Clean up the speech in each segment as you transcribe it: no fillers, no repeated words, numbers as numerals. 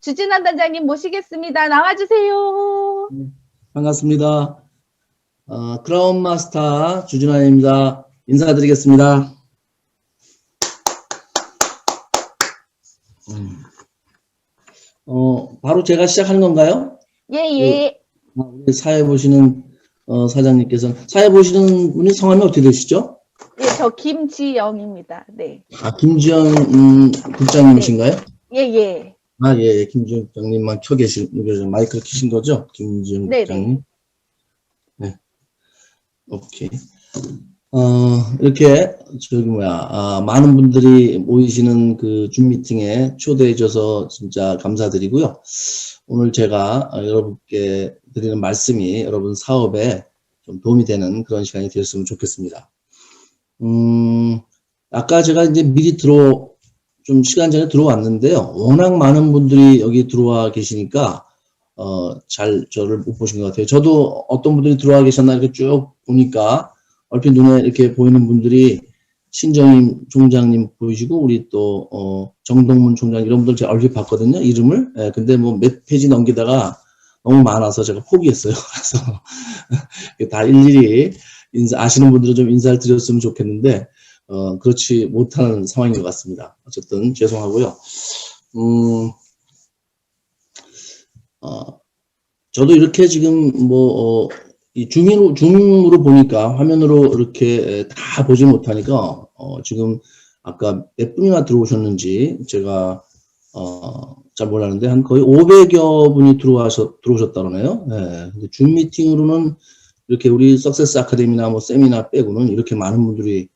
주진환 단장님 모시겠습니다. 나와주세요. 반갑습니다. 크라운 마스터 주진환입니다. 인사드리겠습니다. 바로 제가 시작하는 건가요? 예. 우리 사회 보시는 사장님께서는, 사회 보시는 분이 성함이 어떻게 되시죠? 예, 저 김지영입니다. 네. 김지영 국장님이신가요? 예. 예, 김지영 국장님만 마이크를 켜신 거죠? 김지영 국장님. 네. 오케이. 이렇게, 많은 분들이 모이시는 그 줌 미팅에 초대해 줘서 진짜 감사드리고요. 오늘 제가 여러분께 드리는 말씀이 여러분 사업에 좀 도움이 되는 그런 시간이 되었으면 좋겠습니다. 아까 제가 이제 미리 좀 시간 전에 들어왔는데요. 워낙 많은 분들이 여기 들어와 계시니까, 잘 저를 못 보신 것 같아요. 저도 어떤 분들이 들어와 계셨나 이렇게 쭉 보니까, 얼핏 눈에 이렇게 보이는 분들이 신정임 총장님 보이시고, 우리 또, 정동문 총장 이런 분들 제가 얼핏 봤거든요. 이름을. 예, 근데 뭐 몇 페이지 넘기다가 너무 많아서 제가 포기했어요. 그래서 다 일일이 아시는 분들은 좀 인사를 드렸으면 좋겠는데, 그렇지 못하는 상황인 것 같습니다. 어쨌든 죄송하고요. 저도 이렇게 지금 이 줌으로 보니까 화면으로 이렇게 다 보지 못하니까, 지금 아까 몇 분이나 들어오셨는지 제가, 잘 몰랐는데 한 거의 500여 분이 들어오셨다 그러네요. 네. 근데 줌 미팅으로는 이렇게 우리 석세스 아카데미나 뭐 세미나 빼고는 이렇게 많은 분들이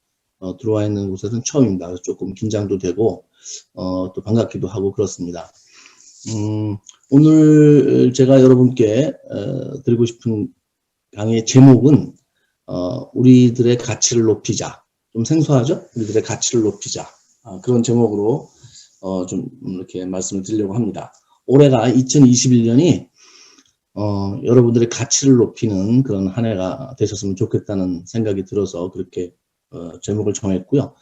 들어와 있는 곳에서는 처음입니다. 그래서 조금 긴장도 되고, 또 반갑기도 하고 그렇습니다. 오늘 제가 여러분께, 드리고 싶은 강의의 제목은, 우리들의 가치를 높이자. 좀 생소하죠? 우리들의 가치를 높이자. 그런 제목으로, 좀 이렇게 말씀을 드리려고 합니다. 올해가 2021년이, 여러분들의 가치를 높이는 그런 한 해가 되셨으면 좋겠다는 생각이 들어서 그렇게, 제목을 정했고요.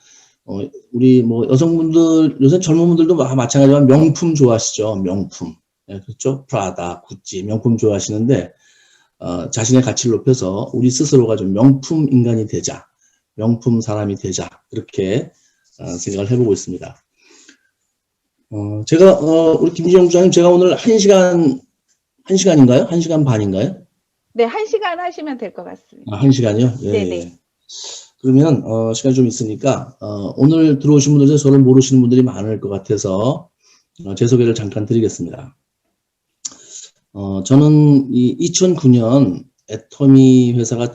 우리 여성분들, 요새 젊은 분들도 마찬가지지만 명품 좋아하시죠? 명품. 네, 그렇죠? 프라다, 구찌, 명품 좋아하시는데, 자신의 가치를 높여서 우리 스스로가 좀 명품 인간이 되자, 명품 사람이 되자, 그렇게 생각을 해보고 있습니다. 제가, 우리 김지영 부장님, 제가 오늘 1시간인가요? 1시간 반인가요? 네, 1시간 하시면 될 것 같습니다. 1시간이요? 예, 네네. 예. 그러면, 시간이 좀 있으니까, 오늘 들어오신 분들 중에 저를 모르시는 분들이 많을 것 같아서, 제 소개를 잠깐 드리겠습니다. 저는 2009년 애터미 회사가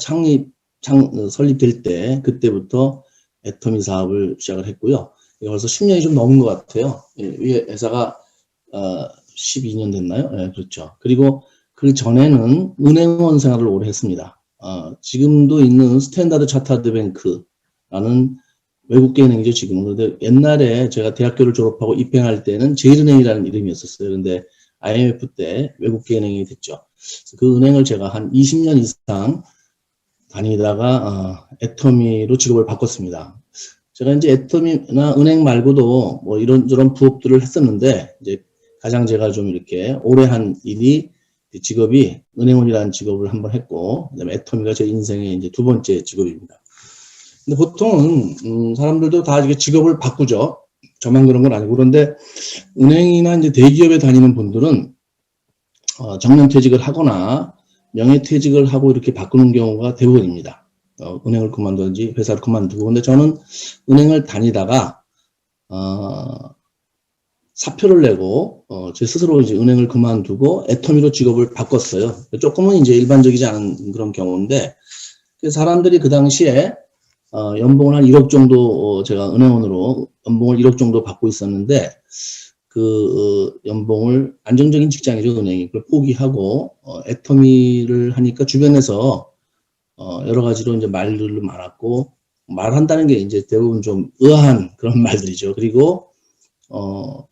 설립될 때, 그때부터 애터미 사업을 시작을 했고요. 벌써 10년이 좀 넘은 것 같아요. 이 회사가, 12년 됐나요? 네, 그렇죠. 그리고 그 전에는 은행원 생활을 오래 했습니다. 지금도 있는 스탠다드 차타드 뱅크라는 외국계 은행이죠, 지금은. 그런데 옛날에 제가 대학교를 졸업하고 입행할 때는 제일은행이라는 이름이었었어요. 그런데 IMF 때 외국계 은행이 됐죠. 그 은행을 제가 한 20년 이상 다니다가, 애터미로 직업을 바꿨습니다. 제가 이제 애터미나 은행 말고도 이런저런 부업들을 했었는데, 이제 가장 제가 좀 이렇게 오래 한 직업이 은행원이라는 직업을 한번 했고, 그다음에 애터미가 제 인생의 이제 두 번째 직업입니다. 근데 보통은, 사람들도 다 이게 직업을 바꾸죠. 저만 그런 건 아니고. 그런데 은행이나 이제 대기업에 다니는 분들은, 정년퇴직을 하거나 명예퇴직을 하고 이렇게 바꾸는 경우가 대부분입니다. 은행을 그만두든지 회사를 그만두고. 근데 저는 은행을 다니다가, 사표를 내고, 제 스스로 이제 은행을 그만두고 애터미로 직업을 바꿨어요. 조금은 이제 일반적이지 않은 그런 경우인데, 사람들이 그 당시에, 연봉을 한 1억 정도, 제가 은행원으로 연봉을 1억 정도 받고 있었는데, 그, 연봉을 안정적인 직장이죠, 은행이. 그걸 포기하고, 애터미를 하니까 주변에서, 여러 가지로 이제 말들도 많았고, 말한다는 게 이제 대부분 좀 의아한 그런 말들이죠. 그리고,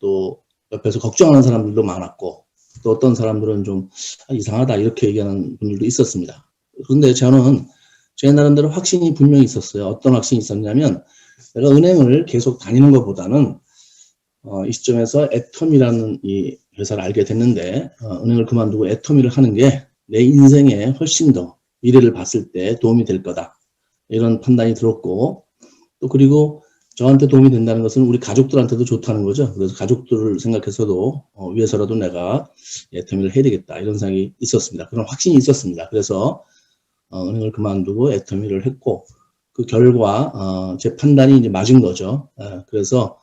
또 옆에서 걱정하는 사람들도 많았고, 또 어떤 사람들은 좀 이상하다 이렇게 얘기하는 분들도 있었습니다. 그런데 저는 제 나름대로 확신이 분명히 있었어요. 어떤 확신이 있었냐면, 내가 은행을 계속 다니는 것보다는 이 시점에서 애텀이라는 이 회사를 알게 됐는데 은행을 그만두고 애터미를 하는 게 내 인생에 훨씬 더 미래를 봤을 때 도움이 될 거다. 이런 판단이 들었고 또 그리고 저한테 도움이 된다는 것은 우리 가족들한테도 좋다는 거죠. 그래서 가족들을 생각해서도 위해서라도 내가 애터미를 해야 되겠다 이런 생각이 있었습니다. 그런 확신이 있었습니다. 그래서 은행을 그만두고 애터미를 했고 그 결과 제 판단이 이제 맞은 거죠. 그래서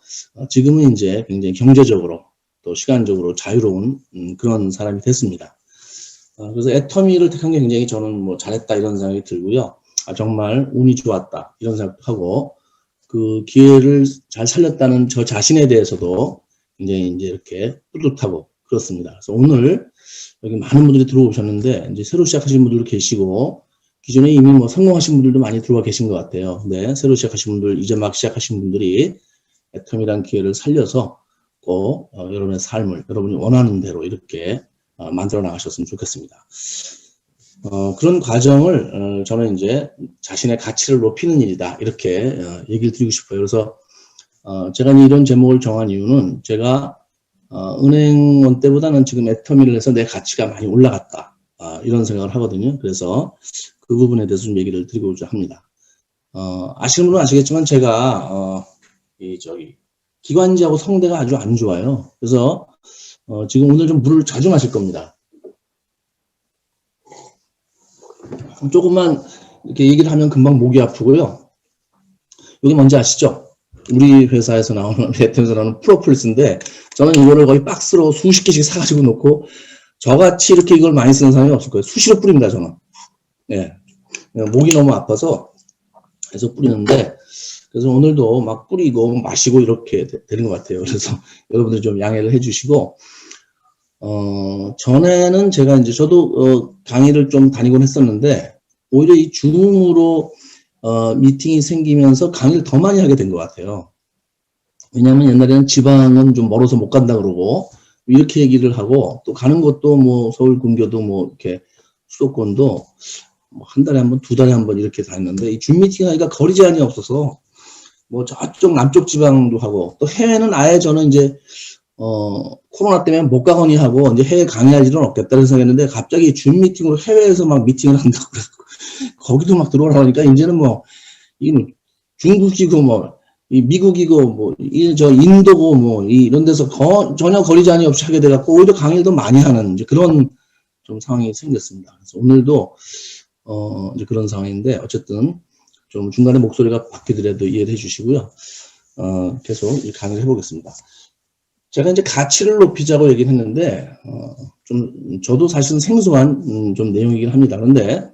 지금은 이제 굉장히 경제적으로 또 시간적으로 자유로운 그런 사람이 됐습니다. 그래서 애터미를 택한 게 굉장히 저는 뭐 잘했다 이런 생각이 들고요. 정말 운이 좋았다 이런 생각도 하고 그 기회를 잘 살렸다는 저 자신에 대해서도 굉장히 이제 이렇게 뿌듯하고 그렇습니다. 그래서 오늘 여기 많은 분들이 들어오셨는데 이제 새로 시작하신 분들도 계시고 기존에 이미 뭐 성공하신 분들도 많이 들어와 계신 것 같아요. 근데 새로 시작하신 분들, 이제 막 시작하신 분들이 애터미란 기회를 살려서 꼭 여러분의 삶을 여러분이 원하는 대로 이렇게 만들어 나가셨으면 좋겠습니다. 그런 과정을 저는 이제 자신의 가치를 높이는 일이다 이렇게 얘기를 드리고 싶어요. 그래서 제가 이런 제목을 정한 이유는 제가 은행원 때보다는 지금 애터미를 해서 내 가치가 많이 올라갔다 이런 생각을 하거든요. 그래서 그 부분에 대해서 좀 얘기를 드리고자 합니다. 아시는 분은 아시겠지만 제가 기관지하고 성대가 아주 안 좋아요. 그래서 지금 오늘 좀 물을 자주 마실 겁니다. 조금만 이렇게 얘기를 하면 금방 목이 아프고요. 여기 뭔지 아시죠? 우리 회사에서 나오는, 애터미에서 나오는 프로폴리스인데, 저는 이거를 거의 박스로 수십 개씩 사가지고 놓고, 저같이 이렇게 이걸 많이 쓰는 사람이 없을 거예요. 수시로 뿌립니다, 저는. 예. 목이 너무 아파서, 해서 뿌리는데, 그래서 오늘도 막 뿌리고 마시고 이렇게 되는 것 같아요. 그래서 여러분들 좀 양해를 해주시고, 전에는 제가 이제 저도 강의를 좀 다니곤 했었는데, 오히려 이 줌으로 미팅이 생기면서 강의를 더 많이 하게 된 것 같아요. 왜냐하면 옛날에는 지방은 좀 멀어서 못 간다 그러고 이렇게 얘기를 하고 또 가는 것도 뭐 서울 근교도 뭐 이렇게 수도권도 뭐 한 달에 한 번, 두 달에 한 번 이렇게 다녔는데 이 줌 미팅 하니까 거리 제한이 없어서 뭐 저쪽 남쪽 지방도 하고 또 해외는 아예 저는 이제 코로나 때문에 못 가거니 하고 이제 해외 강의할 일은 없겠다는 생각했는데 갑자기 줌 미팅으로 해외에서 막 미팅을 한다고 그래서 거기도 막 들어오라고 하니까 이제는 뭐, 중국이고 뭐, 미국이고 뭐, 인도고 뭐, 이런 데서 전혀 거리 제한이 없이 하게 돼갖고 오히려 강의를 더 많이 하는 이제 그런 좀 상황이 생겼습니다. 그래서 오늘도, 이제 그런 상황인데 어쨌든 좀 중간에 목소리가 바뀌더라도 이해를 해 주시고요. 계속 강의를 해보겠습니다. 제가 이제 가치를 높이자고 얘기를 했는데, 저도 사실은 생소한 좀 내용이긴 합니다. 그런데,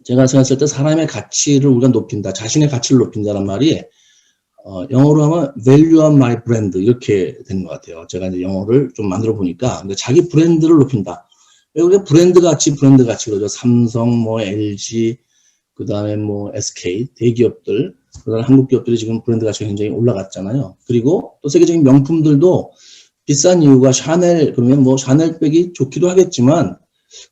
제가 생각했을 때 사람의 가치를 우리가 높인다, 자신의 가치를 높인다는 말이 영어로 하면 value of my brand 이렇게 되는 것 같아요. 제가 이제 영어를 좀 만들어 보니까 근데 자기 브랜드를 높인다. 왜 우리가 브랜드 가치 그러죠. 삼성, 뭐 LG, 그 다음에 뭐 SK 대기업들, 그다음에 한국 기업들이 지금 브랜드 가치가 굉장히 올라갔잖아요. 그리고 또 세계적인 명품들도 비싼 이유가 샤넬 그러면 뭐 샤넬백이 좋기도 하겠지만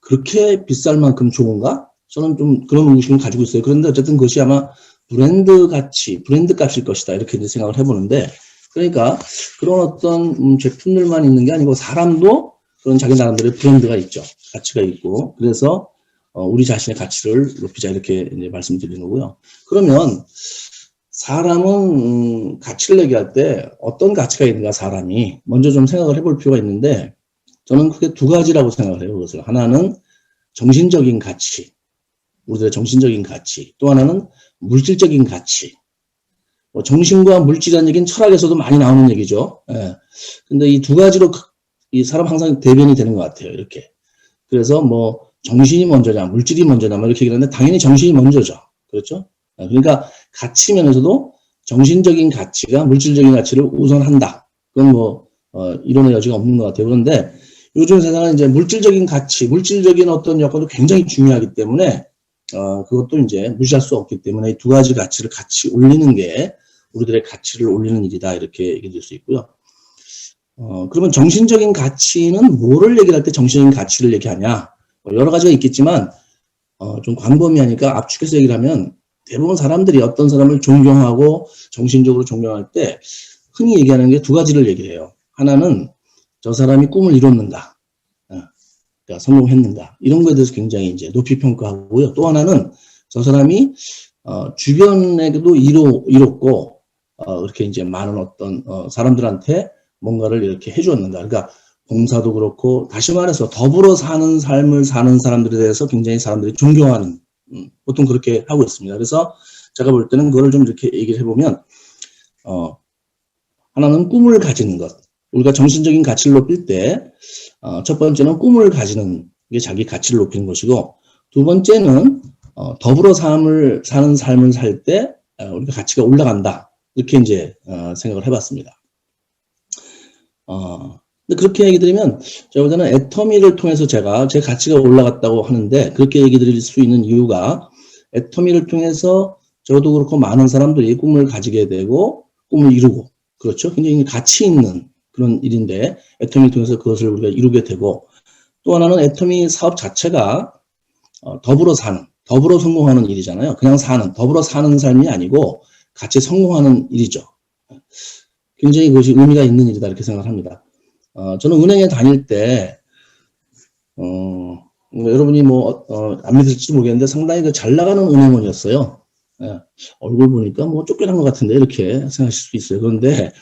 그렇게 비쌀 만큼 좋은가? 저는 좀 그런 의식을 가지고 있어요. 그런데 어쨌든 그것이 아마 브랜드 값일 것이다. 이렇게 이제 생각을 해보는데, 그러니까 그런 어떤 제품들만 있는 게 아니고 사람도 그런 자기 나름대로의 브랜드가 있죠. 가치가 있고. 그래서 우리 자신의 가치를 높이자 이렇게 이제 말씀드리는 거고요. 그러면 사람은 가치를 얘기할 때 어떤 가치가 있는가 사람이 먼저 좀 생각을 해볼 필요가 있는데 저는 크게 두 가지라고 생각을 해요. 그것을 하나는 정신적인 가치. 우리들의 정신적인 가치, 또 하나는 물질적인 가치. 뭐 정신과 물질이라는 얘기는 철학에서도 많이 나오는 얘기죠. 예. 근데 이 두 가지로 이 사람 항상 대변이 되는 것 같아요. 이렇게. 그래서 뭐 정신이 먼저냐, 물질이 먼저냐, 뭐 이렇게 얘기하는데 당연히 정신이 먼저죠. 그렇죠? 그러니까 가치 면에서도 정신적인 가치가 물질적인 가치를 우선한다. 그건 뭐 이론의 여지가 없는 것 같아요. 그런데 요즘 세상은 이제 물질적인 가치, 물질적인 어떤 여건도 굉장히 중요하기 때문에 그것도 이제 무시할 수 없기 때문에 이 두 가지 가치를 같이 올리는 게 우리들의 가치를 올리는 일이다. 이렇게 얘기해 줄 수 있고요. 그러면 정신적인 가치는 뭐를 얘기할 때 정신적인 가치를 얘기하냐? 여러 가지가 있겠지만, 좀 광범위하니까 압축해서 얘기를 하면 대부분 사람들이 어떤 사람을 존경하고 정신적으로 존경할 때 흔히 얘기하는 게 두 가지를 얘기해요. 하나는 저 사람이 꿈을 이뤘는가, 그러니까 성공했는가, 이런 거에 대해서 굉장히 이제 높이 평가하고요. 또 하나는 저 사람이 주변에게도 이뤘고 이렇게 이제 많은 어떤 사람들한테 뭔가를 이렇게 해주었는가. 그러니까 봉사도 그렇고, 다시 말해서 더불어 사는 삶을 사는 사람들에 대해서 굉장히 사람들이 존경하는, 보통 그렇게 하고 있습니다. 그래서 제가 볼 때는 그거를 좀 이렇게 얘기를 해보면, 하나는 꿈을 가지는 것. 우리가 정신적인 가치를 높일 때, 첫 번째는 꿈을 가지는 게 자기 가치를 높이는 것이고, 두 번째는, 더불어 사는 삶을 살 때, 우리가 가치가 올라간다. 이렇게 이제, 생각을 해봤습니다. 근데 그렇게 얘기 드리면, 제가 볼 때는 애터미를 통해서 제가 제 가치가 올라갔다고 하는데, 그렇게 얘기 드릴 수 있는 이유가, 애터미를 통해서 저도 그렇고 많은 사람들이 꿈을 가지게 되고, 꿈을 이루고, 그렇죠? 굉장히 가치 있는 그런 일인데, 애터미를 통해서 그것을 우리가 이루게 되고, 또 하나는 애터미 사업 자체가 더불어 성공하는 일이잖아요. 그냥 더불어 사는 삶이 아니고 같이 성공하는 일이죠. 굉장히 그것이 의미가 있는 일이다, 이렇게 생각을 합니다. 저는 은행에 다닐 때, 여러분이 안 믿을지 모르겠는데 상당히 잘 나가는 은행원이었어요. 예, 얼굴 보니까 쫓겨난 것 같은데, 이렇게 생각하실 수 있어요. 그런데,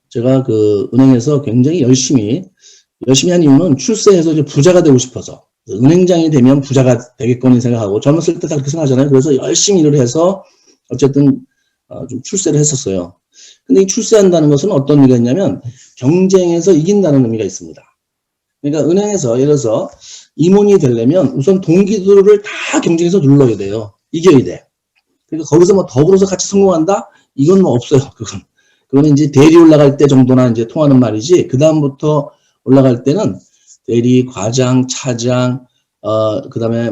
제가 그 은행에서 굉장히 열심히 한 이유는 출세해서 이제 부자가 되고 싶어서, 은행장이 되면 부자가 되겠거니 생각하고, 젊었을 때 다 그렇게 생각하잖아요. 그래서 열심히 일을 해서 어쨌든 좀 출세를 했었어요. 근데 이 출세한다는 것은 어떤 의미가 있냐면 경쟁에서 이긴다는 의미가 있습니다. 그러니까 은행에서 예를 들어서 임원이 되려면 우선 동기들을 다 경쟁에서 눌러야 돼요. 이겨야 돼. 그러니까 거기서 더불어서 같이 성공한다? 이건 없어요. 그거는 이제 대리 올라갈 때 정도나 이제 통하는 말이지, 그 다음부터 올라갈 때는 대리, 과장, 차장, 그 다음에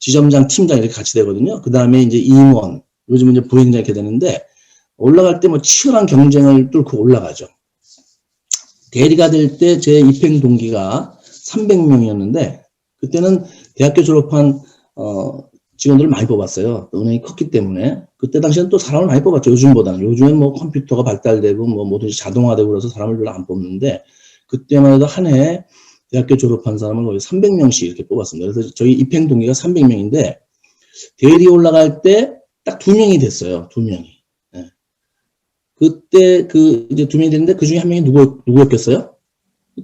지점장, 팀장 이렇게 같이 되거든요. 그 다음에 이제 임원, 요즘은 이제 부회장이 이렇게 되는데, 올라갈 때 치열한 경쟁을 뚫고 올라가죠. 대리가 될 때 제 입행 동기가 300명이었는데, 그때는 대학교 졸업한, 직원들을 많이 뽑았어요. 은행이 컸기 때문에. 그때 당시에는 또 사람을 많이 뽑았죠. 요즘보다는. 요즘엔 컴퓨터가 발달되고, 뭐든지 자동화되고 그래서 사람을 별로 안 뽑는데, 그때만 해도 한 해 대학교 졸업한 사람을 거의 300명씩 이렇게 뽑았습니다. 그래서 저희 입행 동기가 300명인데, 대리 올라갈 때 딱 2명이 됐어요. 2명이. 네. 그때 이제 2명이 됐는데, 그 중에 한 명이 누구였겠어요?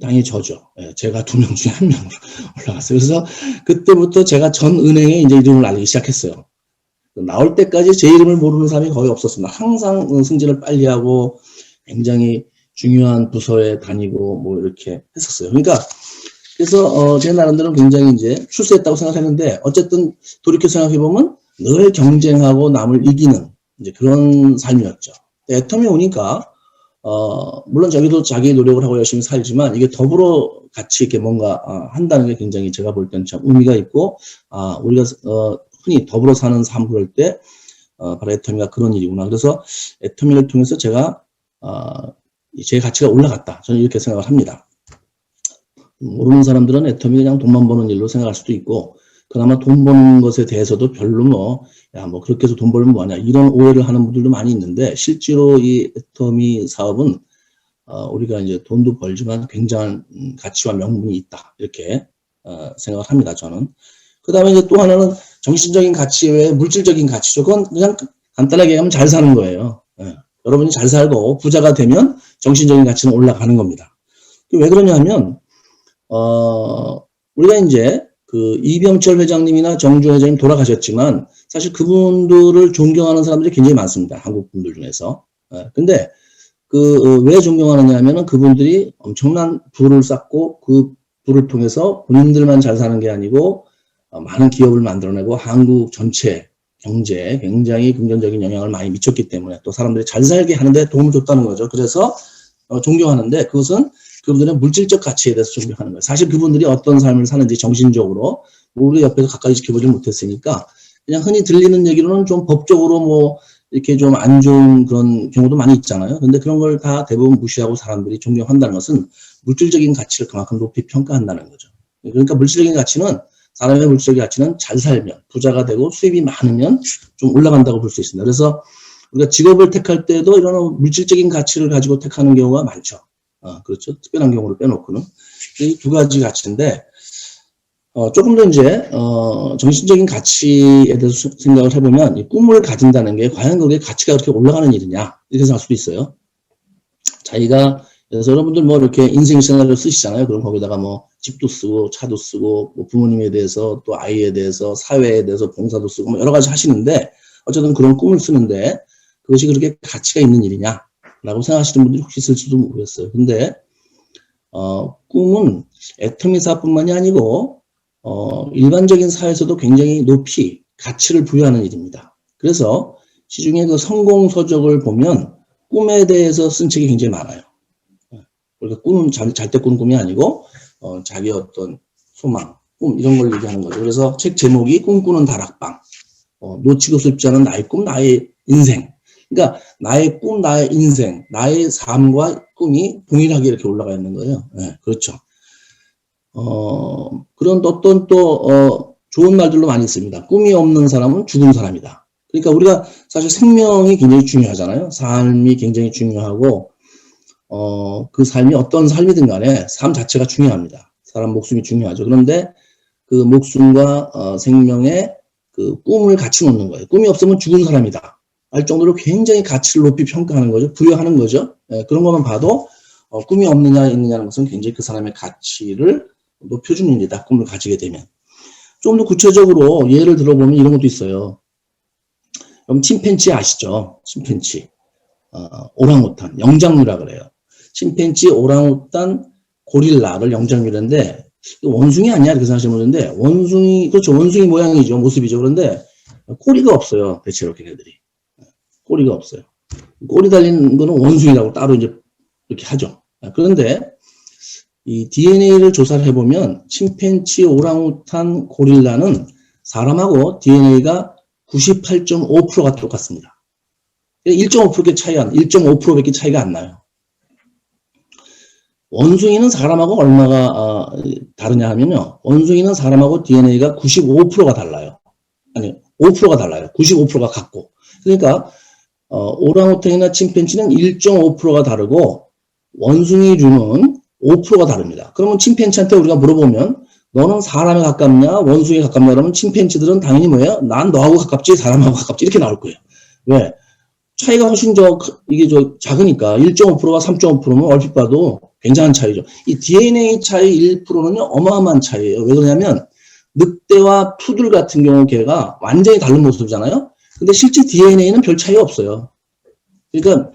당연히 저죠. 네, 제가 2명 중에 1명으로 올라갔어요. 그래서 그때부터 제가 전 은행에 이제 이름을 알리기 시작했어요. 나올 때까지 제 이름을 모르는 사람이 거의 없었습니다. 항상 승진을 빨리 하고 굉장히 중요한 부서에 다니고 이렇게 했었어요. 그러니까 그래서 제 나름대로 굉장히 이제 출세했다고 생각했는데, 어쨌든 돌이켜 생각해 보면 늘 경쟁하고 남을 이기는 이제 그런 삶이었죠. 애텀이 오니까 물론 자기도 자기 노력을 하고 열심히 살지만, 이게 더불어 같이 이렇게 뭔가 한다는 게 굉장히 제가 볼 때는 참 의미가 있고, 우리가 흔히 더불어 사는 삶 그럴 때 바로 애터미가 그런 일이구나. 그래서 애터미를 통해서 제가 제 가치가 올라갔다, 저는 이렇게 생각을 합니다. 모르는 사람들은 애터미 그냥 돈만 버는 일로 생각할 수도 있고, 그나마 돈 버는 것에 대해서도 별로 그렇게 해서 돈 벌면 뭐하냐, 이런 오해를 하는 분들도 많이 있는데, 실제로 이 애터미 사업은 우리가 이제 돈도 벌지만 굉장한 가치와 명분이 있다, 이렇게 생각을 합니다, 저는. 그 다음에 이제 또 하나는 정신적인 가치 외에 물질적인 가치죠. 그건 그냥 간단하게 얘기하면 잘 사는 거예요. 예. 여러분이 잘 살고 부자가 되면 정신적인 가치는 올라가는 겁니다. 왜 그러냐 하면, 우리가 이제 이병철 회장님이나 정주 회장님 돌아가셨지만, 사실 그분들을 존경하는 사람들이 굉장히 많습니다. 한국 분들 중에서. 근데 왜 존경하느냐 하면은 그분들이 엄청난 부를 쌓고, 그 부를 통해서 본인들만 잘 사는 게 아니고 많은 기업을 만들어내고 한국 전체 경제에 굉장히 긍정적인 영향을 많이 미쳤기 때문에, 또 사람들이 잘 살게 하는데 도움을 줬다는 거죠. 그래서 존경하는데, 그것은 그분들의 물질적 가치에 대해서 존경하는 거예요. 사실 그분들이 어떤 삶을 사는지 정신적으로 우리 옆에서 가까이 지켜보지 못했으니까, 그냥 흔히 들리는 얘기로는 좀 법적으로 이렇게 좀 안 좋은 그런 경우도 많이 있잖아요. 근데 그런 걸 다 대부분 무시하고 사람들이 존경한다는 것은 물질적인 가치를 그만큼 높이 평가한다는 거죠. 그러니까 물질적인 가치는, 사람의 물질적인 가치는 잘 살면, 부자가 되고 수입이 많으면 좀 올라간다고 볼 수 있습니다. 그래서 우리가 직업을 택할 때도 이런 물질적인 가치를 가지고 택하는 경우가 많죠. 그렇죠. 특별한 경우를 빼놓고는. 이 두 가지 가치인데, 조금 더 이제, 정신적인 가치에 대해서 생각을 해보면, 이 꿈을 가진다는 게 과연 그게 가치가 그렇게 올라가는 일이냐, 이렇게 생각할 수도 있어요. 자기가, 그래서 여러분들 뭐 이렇게 인생 시나리오 쓰시잖아요. 그럼 거기다가 뭐 집도 쓰고, 차도 쓰고, 뭐 부모님에 대해서, 또 아이에 대해서, 사회에 대해서 봉사도 쓰고, 뭐 여러 가지 하시는데, 어쨌든 그런 꿈을 쓰는데, 그것이 그렇게 가치가 있는 일이냐, 라고 생각하시는 분들이 혹시 있을지도 모르겠어요. 근데, 꿈은 애터미사뿐만이 아니고, 일반적인 사회에서도 굉장히 높이 가치를 부여하는 일입니다. 그래서 시중에 그 성공서적을 보면 꿈에 대해서 쓴 책이 굉장히 많아요. 그러니까 꿈은 잘 때 꾸는 꿈이 아니고, 자기 어떤 소망, 꿈, 이런 걸 얘기하는 거죠. 그래서 책 제목이 꿈꾸는 다락방. 놓치고 싶지 않은 나의 꿈, 나의 인생. 그러니까 나의 꿈, 나의 인생, 나의 삶과 꿈이 동일하게 이렇게 올라가 있는 거예요. 네, 그렇죠. 그런 어떤 또 좋은 말들로 많이 있습니다. 꿈이 없는 사람은 죽은 사람이다. 그러니까 우리가 사실 생명이 굉장히 중요하잖아요. 삶이 굉장히 중요하고 그 삶이 어떤 삶이든 간에 삶 자체가 중요합니다. 사람 목숨이 중요하죠. 그런데 그 목숨과 생명의 그 꿈을 같이 놓는 거예요. 꿈이 없으면 죽은 사람이다 할 정도로 굉장히 가치를 높이 평가하는 거죠. 부여하는 거죠. 그런 것만 봐도 꿈이 없느냐 있느냐는 것은 굉장히 그 사람의 가치를 높여주는 일이다. 꿈을 가지게 되면. 좀 더 구체적으로 예를 들어보면 이런 것도 있어요. 그럼 침팬지 아시죠? 침팬지. 오랑우탄, 영장류라 그래요. 침팬지, 오랑우탄, 고릴라를 영장류인데 원숭이 아니야 이렇게 생각하시는 분인데 원숭이, 그렇죠. 원숭이 모양이죠. 모습이죠. 그런데 꼬리가 없어요. 대체로 걔네들이. 꼬리가 없어요. 꼬리 달린 거는 원숭이라고 따로 이제 이렇게 하죠. 그런데 이 DNA를 조사를 해보면 침팬지, 오랑우탄, 고릴라는 사람하고 DNA가 98.5%가 똑같습니다. 1.5%밖에 차이가 안 나요. 원숭이는 사람하고 얼마가 다르냐 하면요. 원숭이는 사람하고 DNA가 95%가 달라요. 아니, 5%가 달라요. 95%가 같고. 그러니까 오랑우탄이나 침팬지는 1.5%가 다르고 원숭이류는 5%가 다릅니다. 그러면 침팬지한테 우리가 물어보면 너는 사람에 가깝냐 원숭이에 가깝냐 그러면 침팬지들은 당연히 뭐예요? 난 너하고 가깝지 사람하고 가깝지 이렇게 나올 거예요. 왜? 차이가 훨씬 이게 작으니까 1.5%가 3.5%면 얼핏 봐도 굉장한 차이죠. 이 DNA 차이 1%는요 어마어마한 차이예요. 왜 그러냐면 늑대와 푸들 같은 경우 걔가 완전히 다른 모습이잖아요. 근데 실제 DNA는 별 차이가 없어요. 그러니까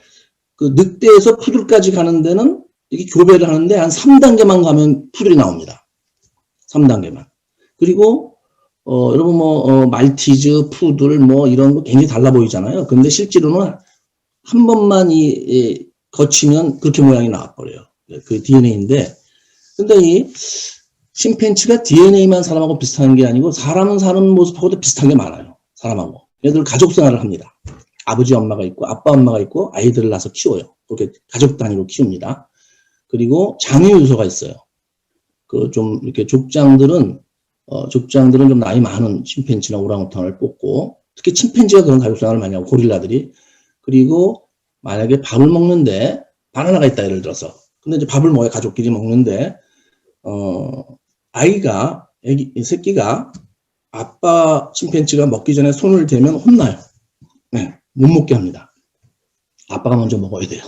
그 늑대에서 푸들까지 가는 데는 이게 교배를 하는데 한 3단계만 가면 푸들이 나옵니다. 3단계만. 그리고 여러분 뭐 말티즈, 푸들 뭐 이런 거 굉장히 달라 보이잖아요. 근데 실제로는 한 번만 거치면 그렇게 모양이 나와버려요. 그 DNA인데 근데 이 침팬지가 DNA만 사람하고 비슷한 게 아니고 사람은 사는 모습하고도 비슷한 게 많아요. 사람하고. 얘들 가족 생활을 합니다. 아버지 엄마가 있고 아빠 엄마가 있고 아이들을 낳아서 키워요. 그렇게 가족 단위로 키웁니다. 그리고 장애 요소가 있어요. 그 좀 이렇게 족장들은 좀 나이 많은 침팬지나 오랑우탄을 뽑고 특히 침팬지가 그런 가족 생활을 많이 하고 고릴라들이 그리고 만약에 밥을 먹는데 바나나가 있다 예를 들어서 근데 이제 밥을 먹어요 가족끼리 먹는데 새끼가 아빠 침팬지가 먹기 전에 손을 대면 혼나요. 네, 못 먹게 합니다. 아빠가 먼저 먹어야 돼요.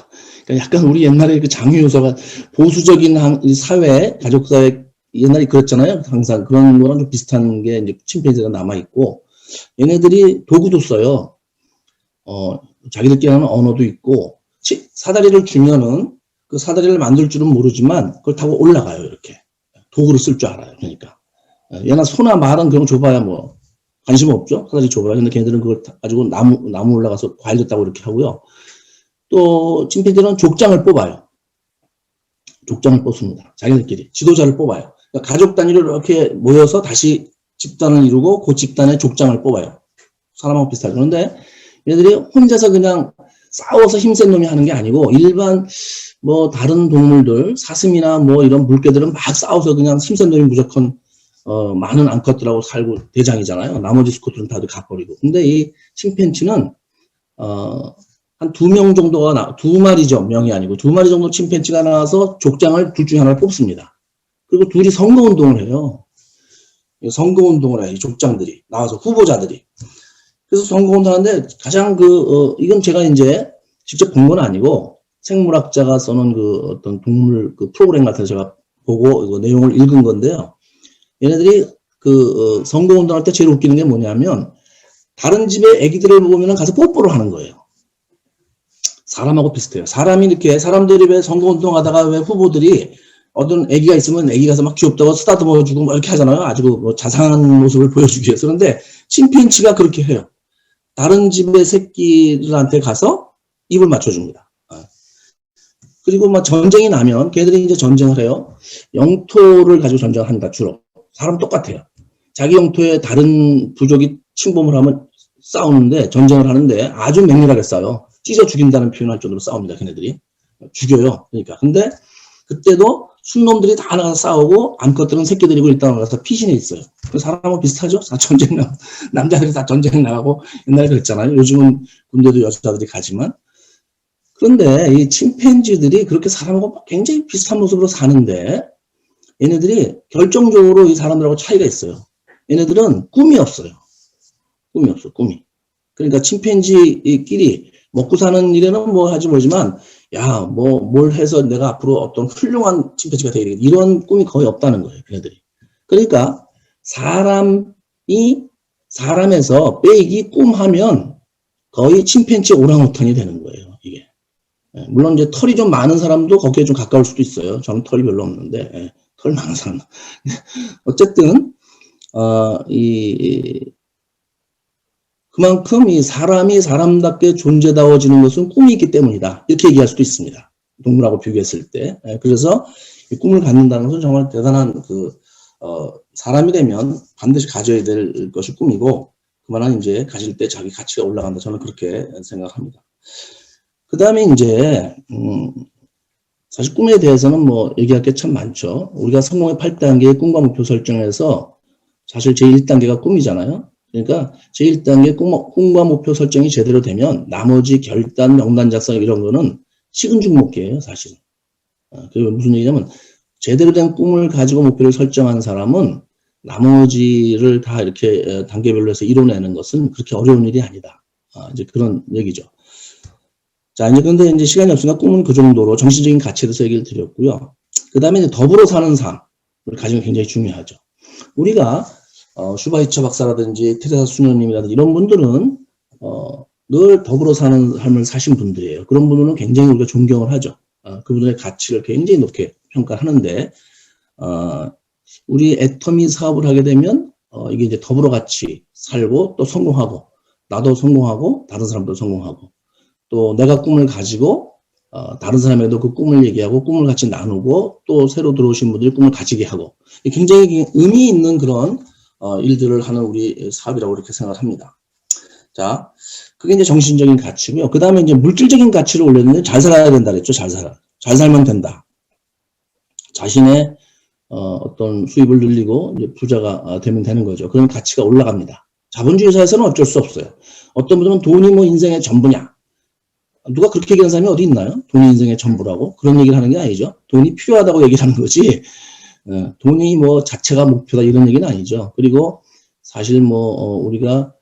그러니까 약간 우리 옛날에 그 장유 요소가 보수적인 사회, 가족사회, 옛날에 그랬잖아요. 항상 그런 거랑 좀 비슷한 게 이제 침팬지가 남아있고, 얘네들이 도구도 써요. 자기들끼리 하는 언어도 있고, 사다리를 주면은 그 사다리를 만들 줄은 모르지만 그걸 타고 올라가요. 이렇게. 도구를 쓸 줄 알아요. 그러니까. 얘나 소나 말은 그런 거 줘봐야 뭐, 관심 없죠? 사다리 줘봐야. 근데 걔네들은 그걸 가지고 나무 올라가서 과일 줬다고 이렇게 하고요. 또 침팬지는 족장을 뽑아요. 족장을 뽑습니다. 자기들끼리 지도자를 뽑아요. 그러니까 가족 단위로 이렇게 모여서 다시 집단을 이루고 그 집단의 족장을 뽑아요. 사람하고 비슷하죠. 그런데 얘들이 혼자서 그냥 싸워서 힘센 놈이 하는 게 아니고 일반 뭐 다른 동물들 사슴이나 뭐 이런 물개들은 막 싸워서 그냥 힘센 놈이 무조건 많은 암컷들하고 살고 대장이잖아요. 나머지 수컷들은 다들 가버리고. 근데 이 침팬지는 한 2명 정도가 2마리죠. 명이 아니고 2마리 정도 침팬지가 나와서 족장을 둘 중에 하나를 뽑습니다. 그리고 둘이 선거운동을 해요. 선거운동을 해요. 이 족장들이 나와서 후보자들이. 그래서 선거운동 하는데 가장 이건 제가 이제 직접 본 건 아니고 생물학자가 써놓은 어떤 동물 프로그램 같은 거 제가 보고 그 내용을 읽은 건데요. 얘네들이 선거운동할 때 제일 웃기는 게 뭐냐면 다른 집에 애기들을 보면 가서 뽀뽀를 하는 거예요. 사람하고 비슷해요. 사람들이 왜 선거운동 하다가 왜 후보들이 어떤 애기가 있으면 애기 가서 막 귀엽다고 쓰다듬어주고 뭐 이렇게 하잖아요. 아주 뭐 자상한 모습을 보여주기 위해서. 그런데 침팬지가 그렇게 해요. 다른 집의 새끼들한테 가서 입을 맞춰줍니다. 그리고 막 전쟁이 나면 걔들이 이제 전쟁을 해요. 영토를 가지고 전쟁을 한다, 주로. 사람 똑같아요. 자기 영토에 다른 부족이 침범을 하면 싸우는데, 전쟁을 하는데 아주 맹렬하게 싸워요. 찢어 죽인다는 표현할 정도로 싸웁니다, 걔네들이. 죽여요. 그러니까. 근데 그때도 순놈들이 다 나가서 싸우고 암컷들은 새끼들이고 일단 나가서 피신해 있어요. 사람하고 비슷하죠? 남자들이 다 전쟁 나가고 옛날에 그랬잖아요. 요즘은 군대도 여자들이 가지만. 그런데 이 침팬지들이 그렇게 사람하고 굉장히 비슷한 모습으로 사는데 얘네들이 결정적으로 이 사람들하고 차이가 있어요. 얘네들은 꿈이 없어요. 꿈이 없어, 꿈이. 그러니까 침팬지끼리 먹고 사는 일에는 뭐 하지 모르지만 야, 뭘 해서 내가 앞으로 어떤 훌륭한 침팬지가 되겠다. 이런 꿈이 거의 없다는 거예요, 걔네들이. 그러니까 사람에서 빼기 꿈하면 거의 침팬지 오랑우탄이 되는 거예요, 이게. 물론 이제 털이 좀 많은 사람도 거기에 좀 가까울 수도 있어요. 저는 털이 별로 없는데, 털 많은 사람. 어쨌든, 그만큼 이 사람이 사람답게 존재다워지는 것은 꿈이 있기 때문이다. 이렇게 얘기할 수도 있습니다. 동물하고 비교했을 때. 그래서 이 꿈을 갖는다는 것은 정말 대단한 사람이 되면 반드시 가져야 될 것이 꿈이고, 그만한 이제 가질 때 자기 가치가 올라간다. 저는 그렇게 생각합니다. 그 다음에 이제, 사실 꿈에 대해서는 뭐 얘기할 게 참 많죠. 우리가 성공의 8단계의 꿈과 목표 설정에서 사실 제1단계가 꿈이잖아요. 그러니까 제1단계 꿈과 목표 설정이 제대로 되면 나머지 결단, 명단 작성 이런 거는 식은죽먹기예요, 사실은. 그게 무슨 얘기냐면 제대로 된 꿈을 가지고 목표를 설정한 사람은 나머지를 다 이렇게 단계별로 해서 이뤄내는 것은 그렇게 어려운 일이 아니다. 이제 그런 얘기죠. 자, 이제 근데 이제 시간이 없으니까 꿈은 그 정도로 정신적인 가치에 대해서 얘기를 드렸고요. 그 다음에 이제 더불어 사는 삶을 가지는 게 굉장히 중요하죠. 우리가 슈바이처 박사라든지 테레사 수녀님이라든지 이런 분들은 늘 더불어 사는 삶을 사신 분들이에요. 그런 분들은 굉장히 우리가 존경을 하죠. 그분들의 가치를 굉장히 높게 평가하는데 우리 애터미 사업을 하게 되면 이게 이제 더불어 같이 살고 또 성공하고 나도 성공하고 다른 사람도 성공하고 또 내가 꿈을 가지고 다른 사람에게도 그 꿈을 얘기하고 꿈을 같이 나누고 또 새로 들어오신 분들이 꿈을 가지게 하고 굉장히 의미 있는 그런 일들을 하는 우리 사업이라고 이렇게 생각을 합니다. 자, 그게 이제 정신적인 가치고요. 그 다음에 이제 물질적인 가치를 올렸는데 잘 살아야 된다 그랬죠. 잘 살면 된다. 자신의 어떤 수입을 늘리고 이제 부자가 되면 되는 거죠. 그런 가치가 올라갑니다. 자본주의 사회에서는 어쩔 수 없어요. 어떤 분들은 돈이 뭐 인생의 전부냐. 누가 그렇게 얘기하는 사람이 어디 있나요? 돈이 인생의 전부라고. 그런 얘기를 하는 게 아니죠. 돈이 필요하다고 얘기를 하는 거지. 돈이 뭐 자체가 목표다 이런 얘기는 아니죠. 그리고 사실 뭐 우리가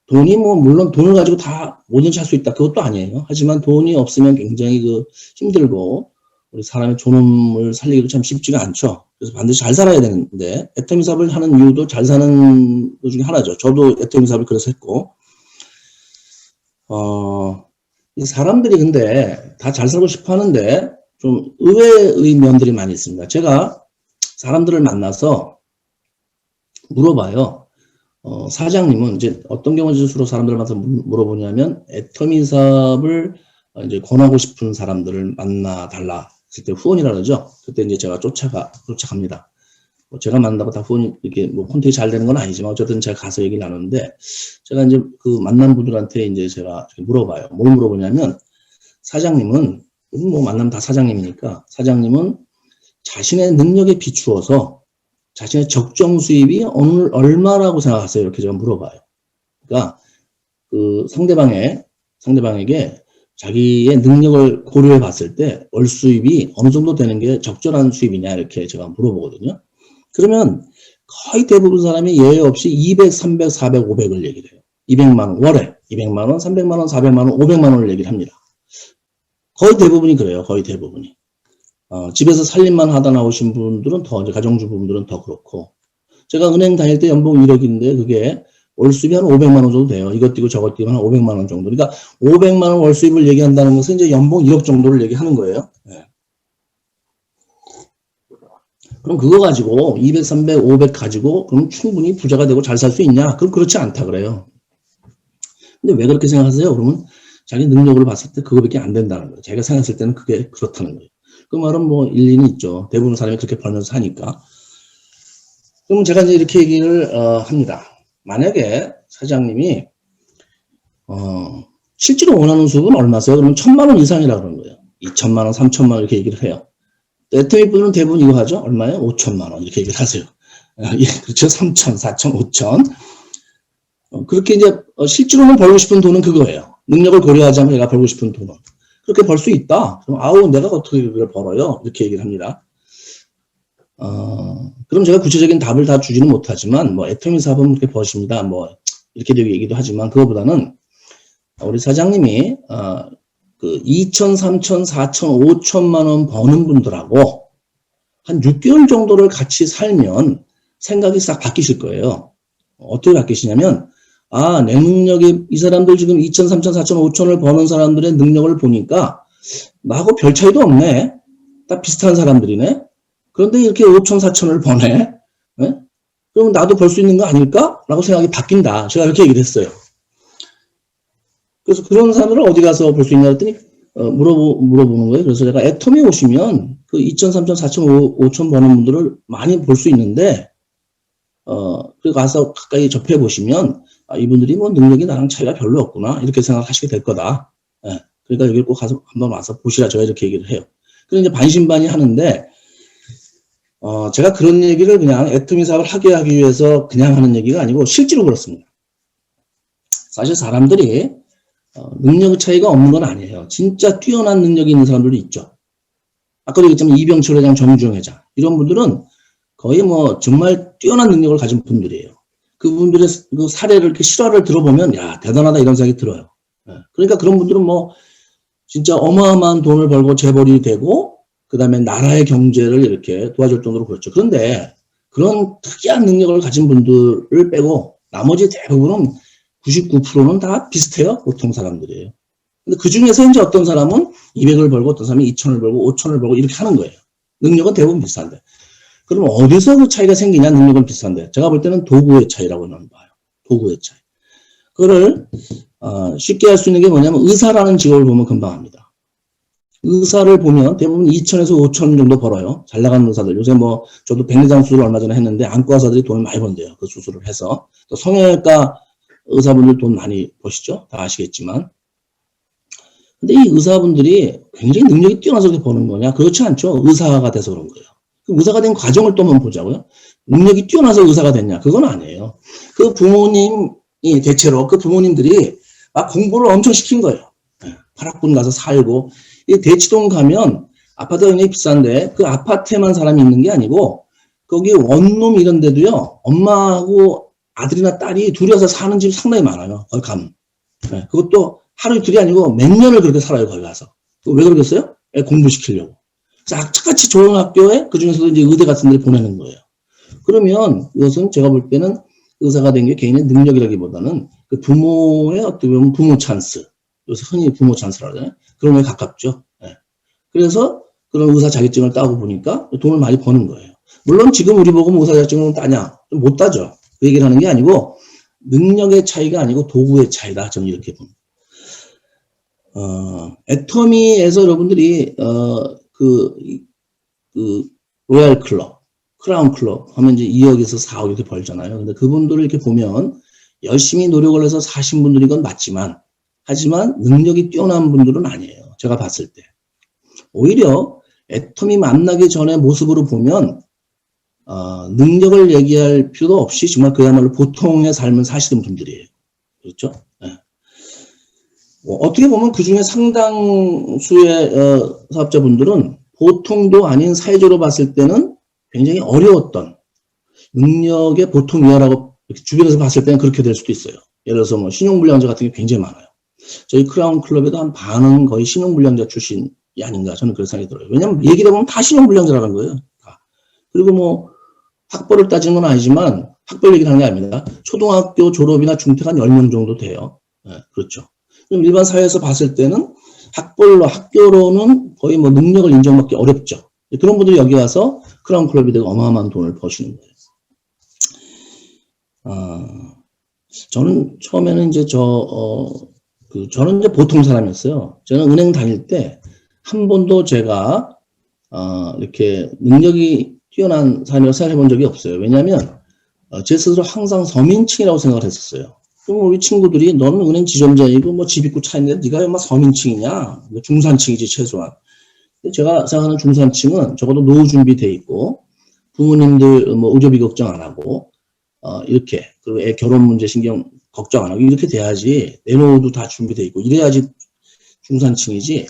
돈이 뭐 물론 돈을 가지고 다 뭐든지 할 수 있다 그것도 아니에요. 하지만 돈이 없으면 굉장히 힘들고 우리 사람의 존엄을 살리기도 참 쉽지가 않죠. 그래서 반드시 잘 살아야 되는데 애터미 사업을 하는 이유도 잘 사는 것 중에 하나죠. 저도 애터미 사업을 그래서 했고 이 사람들이 근데 다 잘 살고 싶어 하는데 좀 의외의 면들이 많이 있습니다. 제가 사람들을 만나서 물어봐요. 사장님은 이제 어떤 경우에 주로 사람들을 만나서 물어보냐면 애터미 사업을 이제 권하고 싶은 사람들을 만나 달라 했을 때 후원이라 그러죠. 그때 이제 제가 쫓아갑니다. 제가 만나고 다 후원이 이렇게 뭐 콘택이 잘 되는 건 아니지만 어쨌든 제가 가서 얘기를 나누는데 제가 이제 그 만난 분들한테 이제 제가 물어봐요. 뭘 물어보냐면 사장님은 뭐 만나면 다 사장님이니까 사장님은 자신의 능력에 비추어서 자신의 적정 수입이 오늘 얼마라고 생각하세요? 이렇게 제가 물어봐요. 그러니까 그 상대방의 상대방에게 자기의 능력을 고려해 봤을 때 월 수입이 어느 정도 되는 게 적절한 수입이냐 이렇게 제가 물어보거든요. 그러면 거의 대부분 사람이 예외 없이 200, 300, 400, 500을 얘기를 해요. 200만 원 월에 200만 원, 300만 원, 400만 원, 500만 원을 얘기를 합니다. 거의 대부분이 그래요. 거의 대부분이. 집에서 살림만 하다 나오신 분들은 더, 이제 가정주부분들은 더 그렇고. 제가 은행 다닐 때 연봉 1억인데 그게 월 수입이 한 500만 원 정도 돼요. 이것 띄고 저것 띄고 한 500만 원 정도. 그러니까 500만 원 월 수입을 얘기한다는 것은 이제 연봉 1억 정도를 얘기하는 거예요. 네. 그럼 그거 가지고 200, 300, 500 가지고 그럼 충분히 부자가 되고 잘 살 수 있냐? 그럼 그렇지 않다 그래요. 근데 왜 그렇게 생각하세요? 그러면 자기 능력으로 봤을 때 그거밖에 안 된다는 거예요. 자기가 생각했을 때는 그게 그렇다는 거예요. 그 말은 뭐 일리는 있죠. 대부분 사람이 그렇게 벌면서 사니까. 그럼 제가 이제 이렇게 얘기를 합니다. 만약에 사장님이 실제로 원하는 수입은 얼마세요? 그러면 1,000만 원 이상이라 그러는 거예요. 2,000만 원, 3,000만 원 이렇게 얘기를 해요. 애터미 분은 대부분 이거 하죠. 얼마예요? 5,000만 원 이렇게 얘기를 하세요. 예, 그렇죠. 3,000, 4,000, 5,000. 그렇게 이제 실제로는 벌고 싶은 돈은 그거예요. 능력을 고려하지 않고 내가 벌고 싶은 돈은. 그렇게 벌 수 있다. 그럼 아우 내가 어떻게 그걸 벌어요? 이렇게 얘기를 합니다. 그럼 제가 구체적인 답을 다 주지는 못하지만 뭐 애터미 사업은 그렇게 버십니다. 뭐 이렇게 얘기도 하지만 그거보다는 우리 사장님이 그 2천, 3천, 4천, 5천만 원 버는 분들하고 한 6개월 정도를 같이 살면 생각이 싹 바뀌실 거예요. 어떻게 바뀌시냐면 내 능력이 이 사람들 지금 2천, 3천, 4천, 5천을 버는 사람들의 능력을 보니까 나하고 별 차이도 없네. 딱 비슷한 사람들이네. 그런데 이렇게 5천, 4천을 버네. 네? 그럼 나도 벌 수 있는 거 아닐까? 라고 생각이 바뀐다. 제가 이렇게 얘기를 했어요. 그래서 그런 사람들을 어디 가서 볼 수 있냐 했더니 물어보는 거예요. 그래서 제가 애터미 오시면 그 2천, 3천, 4천, 5천 버는 분들을 많이 볼 수 있는데 그리고 가서 가까이 접해 보시면 이분들이 뭐 능력이 나랑 차이가 별로 없구나 이렇게 생각하시게 될 거다. 예. 그러니까 여기 꼭 가서 한번 와서 보시라 제가 이렇게 얘기를 해요. 그래서 이제 반신반의 하는데 제가 그런 얘기를 그냥 애터미 사업을 하기 위해서 그냥 하는 얘기가 아니고 실제로 그렇습니다. 사실 사람들이 능력 차이가 없는 건 아니에요. 진짜 뛰어난 능력이 있는 사람들도 있죠. 아까도 얘기했지만 이병철 회장, 정주영 회장 이런 분들은 거의 뭐 정말 뛰어난 능력을 가진 분들이에요. 그분들의 그 사례를 이렇게 실화를 들어보면 야 대단하다 이런 생각이 들어요. 그러니까 그런 분들은 뭐 진짜 어마어마한 돈을 벌고 재벌이 되고 그 다음에 나라의 경제를 이렇게 도와줄 정도로 그렇죠. 그런데 그런 특이한 능력을 가진 분들을 빼고 나머지 대부분은 99%는 다 비슷해요. 보통 사람들이에요. 근데 그 중에서 이제 어떤 사람은 200을 벌고 어떤 사람이 2,000을 벌고 5,000을 벌고 이렇게 하는 거예요. 능력은 대부분 비슷한데. 그럼 어디서 그 차이가 생기냐? 능력은 비슷한데. 제가 볼 때는 도구의 차이라고 나는 봐요. 도구의 차이. 그거를 쉽게 할 수 있는 게 뭐냐면 의사라는 직업을 보면 금방 합니다. 의사를 보면 대부분 2,000에서 5,000 정도 벌어요. 잘 나가는 의사들. 요새 뭐 저도 백내장 수술 얼마 전에 했는데 안과 의사들이 돈을 많이 번대요. 그 수술을 해서. 또 성형외과 의사분들 돈 많이 버시죠? 다 아시겠지만. 근데 이 의사분들이 굉장히 능력이 뛰어나서 그렇게 버는 거냐? 그렇지 않죠. 의사가 돼서 그런 거예요. 그 의사가 된 과정을 또 한번 보자고요. 능력이 뛰어나서 의사가 됐냐? 그건 아니에요. 그 부모님이 대체로 그 부모님들이 막 공부를 엄청 시킨 거예요. 파락군 가서 살고 이 대치동 가면 아파트가 굉장히 비싼데 그 아파트에만 사람이 있는 게 아니고 거기 원룸 이런 데도요. 엄마하고 아들이나 딸이 둘이 와서 사는 집이 상당히 많아요. 거기 가면. 그것도 하루 이틀이 아니고 몇 년을 그렇게 살아요. 거기 가서. 왜 그러겠어요? 공부시키려고. 악착같이 좋은 학교에 그중에서도 이제 의대 같은 데를 보내는 거예요. 그러면 이것은 제가 볼 때는 의사가 된 게 개인의 능력이라기보다는 그 부모의 어떻게 보면 부모 찬스. 요새 흔히 부모 찬스라고 하잖아요. 그런 거에 가깝죠. 그래서 그런 의사 자격증을 따고 보니까 돈을 많이 버는 거예요. 물론 지금 우리 보고 의사 자격증을 따냐? 좀 못 따죠. 그 얘기를 하는 게 아니고 능력의 차이가 아니고 도구의 차이다. 저는 이렇게 봅니다. 애터미에서 여러분들이 로얄 클럽, 크라운 클럽 하면 이제 2억에서 4억 이렇게 벌잖아요. 근데 그분들을 이렇게 보면 열심히 노력을 해서 사신 분들인 건 맞지만 하지만 능력이 뛰어난 분들은 아니에요. 제가 봤을 때. 오히려 애터미 만나기 전의 모습으로 보면 능력을 얘기할 필요도 없이 정말 그야말로 보통의 삶을 사시는 분들이에요. 그렇죠? 네. 어떻게 보면 그 중에 상당수의 사업자분들은 보통도 아닌 사회적으로 봤을 때는 굉장히 어려웠던 능력의 보통 이하라고 주변에서 봤을 때는 그렇게 될 수도 있어요. 예를 들어서 뭐 신용불량자 같은 게 굉장히 많아요. 저희 크라운 클럽에도 한 반은 거의 신용불량자 출신이 아닌가 저는 그런 생각이 들어요. 왜냐하면 얘기를 해보면 다 신용불량자라는 거예요. 다. 그리고 뭐 학벌을 따지는 건 아니지만 학벌 얘기를 하는 게 아닙니다. 초등학교 졸업이나 중퇴가 한 10명 정도 돼요. 네, 그렇죠. 일반 사회에서 봤을 때는 학벌로 학교로는 거의 뭐 능력을 인정받기 어렵죠. 그런 분들이 여기 와서 크라운 클럽이 되고 어마어마한 돈을 버시는 거예요. 저는 처음에는 이제 저는 이제 보통 사람이었어요. 저는 은행 다닐 때 한 번도 제가 이렇게 능력이 뛰어난 사람이라고 생각해 본 적이 없어요. 왜냐하면 제 스스로 항상 서민층이라고 생각을 했었어요. 그럼 우리 친구들이 너는 은행 지점장이고 뭐 집 있고 차 있는데 네가 얼마 서민층이냐? 중산층이지 최소한. 제가 생각하는 중산층은 적어도 노후 준비돼 있고 부모님들 뭐 의료비 걱정 안 하고 이렇게 그리고 애 결혼 문제 신경 걱정 안 하고 이렇게 돼야지 내 노후도 다 준비돼 있고 이래야지 중산층이지.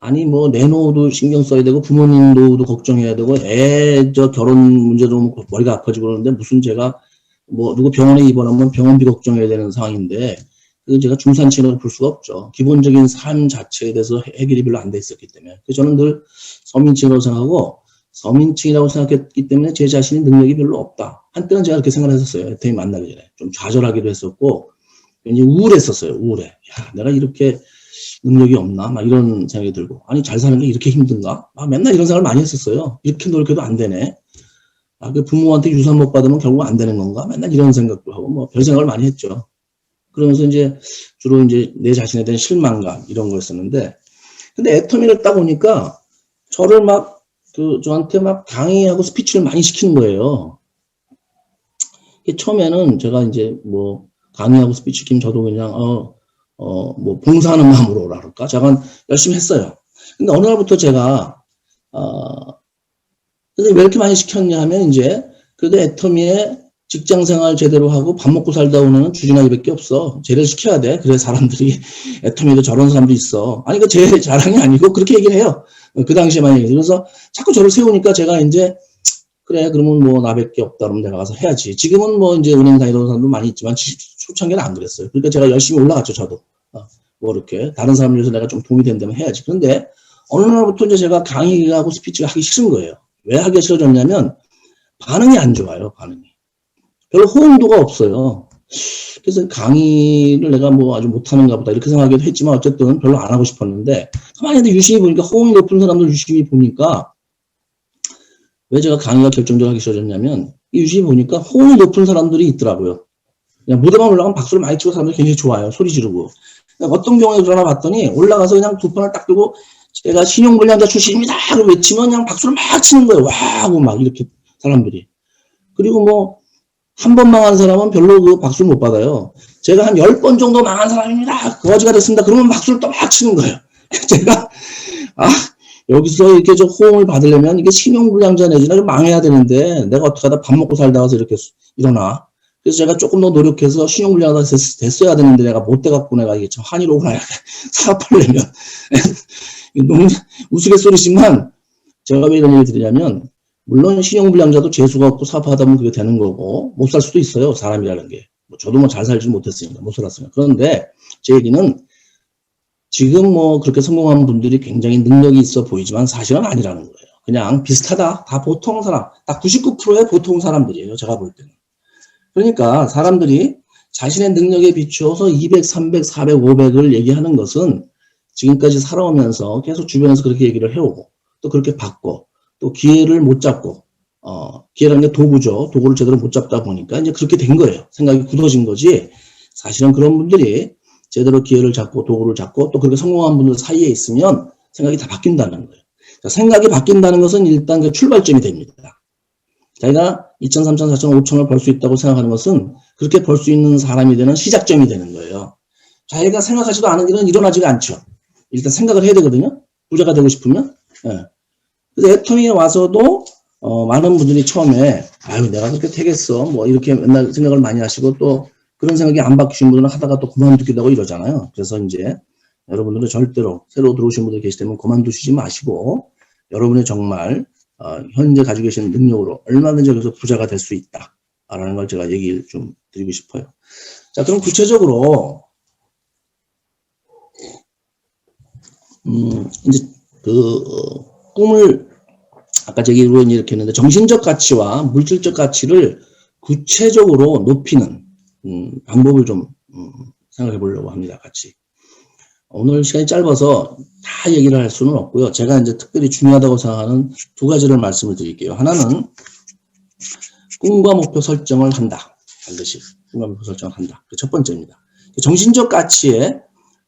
아니 뭐 내 노후도 신경 써야 되고 부모님 노후도 걱정해야 되고 애 저 결혼 문제도 머리가 아파지고 그러는데 무슨 제가 뭐 누구 병원에 입원하면 병원비 걱정해야 되는 상황인데 그건 제가 중산층이라고 볼 수가 없죠. 기본적인 삶 자체에 대해서 해결이 별로 안 돼 있었기 때문에. 그래서 저는 늘 서민층이라고 생각하고 서민층이라고 생각했기 때문에 제 자신이 능력이 별로 없다. 한때는 제가 그렇게 생각을 했었어요. 애터미 만나기 전에. 좀 좌절하기도 했었고 굉장히 우울했었어요. 우울해. 야, 내가 이렇게 능력이 없나? 막 이런 생각이 들고 아니 잘 사는 게 이렇게 힘든가? 맨날 이런 생각을 많이 했었어요. 이렇게 노력해도 안 되네. 그 부모한테 유산 못 받으면 결국 안 되는 건가? 맨날 이런 생각도 하고 뭐 별 생각을 많이 했죠. 그러면서 이제 주로 이제 내 자신에 대한 실망감 이런 거였었는데 근데 애터미를 딱 보니까 저를 막 저한테 막 강의하고 스피치를 많이 시키는 거예요. 처음에는 제가 이제 뭐 강의하고 스피치 시키면 저도 그냥 뭐 봉사하는 마음으로 그럴까? 제가 열심히 했어요. 근데 어느 날부터 제가 근데 왜 이렇게 많이 시켰냐 하면 이제 그래도 애터미에 직장생활 제대로 하고 밥 먹고 살다 오는 주진아이밖에 없어. 쟤를 시켜야 돼. 그래 사람들이 애터미에도 저런 사람도 있어. 아니 그 제 자랑이 아니고 그렇게 얘기를 해요. 그 당시에 많이 얘기해요. 그래서 자꾸 저를 세우니까 제가 이제 그래 그러면 뭐 나밖에 없다 그러면 내가 가서 해야지. 지금은 뭐 이제 은행 다니던 사람도 많이 있지만 초창기는 안 그랬어요. 그러니까 제가 열심히 올라갔죠 저도. 뭐 이렇게 다른 사람을 위해서 내가 좀 도움이 된다면 해야지. 그런데 어느 날부터 이제 제가 강의하고 스피치가 하기 싫은 거예요. 왜 하기 싫어졌냐면 반응이 안 좋아요. 반응이. 별로 호응도가 없어요. 그래서 강의를 내가 뭐 아주 못하는가 보다 이렇게 생각하기도 했지만 어쨌든 별로 안 하고 싶었는데 가만히 있는데 유심히 보니까 호응이 높은 사람들 유심히 보니까 왜 제가 강의가 결정적으로 하기 싫어졌냐면 유심히 보니까 호응이 높은 사람들이 있더라고요. 그냥 무대만 올라가면 박수를 많이 치고 사람들이 굉장히 좋아요. 소리 지르고. 어떤 경우에 그러나 봤더니 올라가서 그냥 두 판을 딱 들고 제가 신용불량자 출신입니다 하고 외치면 그냥 박수를 막 치는 거예요. 와 하고 막 이렇게 사람들이. 그리고 뭐 한 번 망한 사람은 별로 그 박수를 못 받아요. 제가 한 10번 정도 망한 사람입니다. 거지가 됐습니다. 그러면 박수를 또 막 치는 거예요. 제가 여기서 이렇게 좀 호응을 받으려면 이게 신용불량자 내지나 좀 망해야 되는데 내가 어떻게 하다 밥 먹고 살다가 이렇게 일어나. 그래서 제가 조금 더 노력해서 신용불량자 됐어야 되는데 내가 못 돼갖고 내가 이게 참 한의로구나 사업하려면 너무 우스갯소리지만 제가 왜 이런 얘기 드리냐면 물론 신용불량자도 재수가 없고 사업하다 보면 그게 되는 거고 못 살 수도 있어요. 사람이라는 게. 저도 뭐 잘 살지 못했으니까 못 살았으니까. 그런데 제 얘기는 지금 뭐 그렇게 성공한 분들이 굉장히 능력이 있어 보이지만 사실은 아니라는 거예요. 그냥 비슷하다. 다 보통 사람. 다 99%의 보통 사람들이에요. 제가 볼 때는. 그러니까 사람들이 자신의 능력에 비추어서 200, 300, 400, 500을 얘기하는 것은 지금까지 살아오면서 계속 주변에서 그렇게 얘기를 해오고 또 그렇게 받고 또 기회를 못 잡고 기회라는 게 도구죠. 도구를 제대로 못 잡다 보니까 이제 그렇게 된 거예요. 생각이 굳어진 거지. 사실은 그런 분들이 제대로 기회를 잡고 도구를 잡고 또 그렇게 성공한 분들 사이에 있으면 생각이 다 바뀐다는 거예요. 자, 생각이 바뀐다는 것은 일단 그 출발점이 됩니다. 자기가 2천, 3천, 4천, 5천을 벌 수 있다고 생각하는 것은 그렇게 벌 수 있는 사람이 되는 시작점이 되는 거예요. 자기가 생각하지도 않은 일은 일어나지가 않죠. 일단 생각을 해야 되거든요. 부자가 되고 싶으면. 예. 그래서 애터미에 와서도 많은 분들이 처음에 아유 내가 그렇게 되겠어 뭐 이렇게 맨날 생각을 많이 하시고 또 그런 생각이 안 바뀌신 분들은 하다가 또 그만두기도 하고 이러잖아요. 그래서 이제 여러분들은 절대로 새로 들어오신 분들 계시다면 그만두시지 마시고 여러분이 정말 현재 가지고 계신 능력으로 얼마든지 여기서 부자가 될 수 있다라는 걸 제가 얘기를 좀 드리고 싶어요. 자, 그럼 구체적으로 이제 꿈을 아까 제기로 이렇게 했는데 정신적 가치와 물질적 가치를 구체적으로 높이는 방법을 좀 생각해 보려고 합니다. 같이. 오늘 시간이 짧아서 다 얘기를 할 수는 없고요. 제가 이제 특별히 중요하다고 생각하는 두 가지를 말씀을 드릴게요. 하나는 꿈과 목표 설정을 한다. 반드시 꿈과 목표 설정을 한다. 그 첫 번째입니다. 정신적 가치에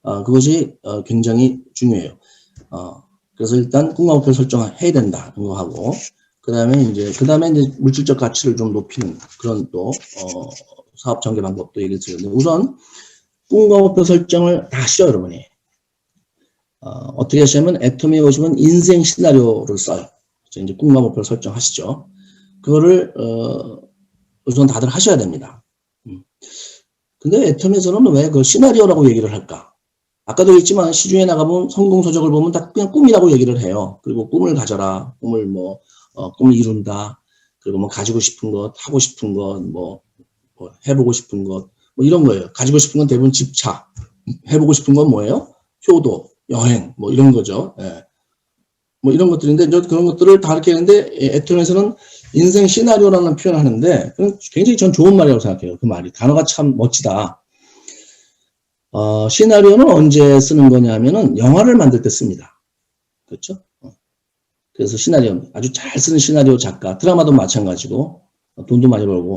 그것이 굉장히 중요해요. 그래서 일단 꿈과 목표 설정해야 된다는 거 하고 그 다음에 이제 물질적 가치를 좀 높이는 그런 또 사업 전개 방법도 얘기를 드렸는데 우선 꿈과 목표 설정을 다 하시죠, 여러분이. 어떻게 하시냐면 애터미에 오시면 인생 시나리오를 써요. 이제 꿈과 목표를 설정하시죠. 그거를 우선 다들 하셔야 됩니다. 근데 애터미에서는 왜 그 시나리오라고 얘기를 할까? 아까도 했지만 시중에 나가보면 성공 서적을 보면 다 그냥 꿈이라고 얘기를 해요. 그리고 꿈을 가져라, 꿈을 이룬다. 그리고 뭐 가지고 싶은 것, 하고 싶은 것, 뭐 해보고 싶은 것, 뭐 이런 거예요. 가지고 싶은 건 대부분 집, 차. 해보고 싶은 건 뭐예요? 효도, 여행, 뭐 이런 거죠. 예. 뭐 이런 것들인데, 그런 것들을 다 이렇게 했는데, 애터미에서는 인생 시나리오라는 표현을 하는데, 굉장히 전 좋은 말이라고 생각해요. 그 말이. 단어가 참 멋지다. 시나리오는 언제 쓰는 거냐면은, 영화를 만들 때 씁니다. 그렇죠? 그래서 시나리오, 아주 잘 쓰는 시나리오 작가, 드라마도 마찬가지고, 돈도 많이 벌고,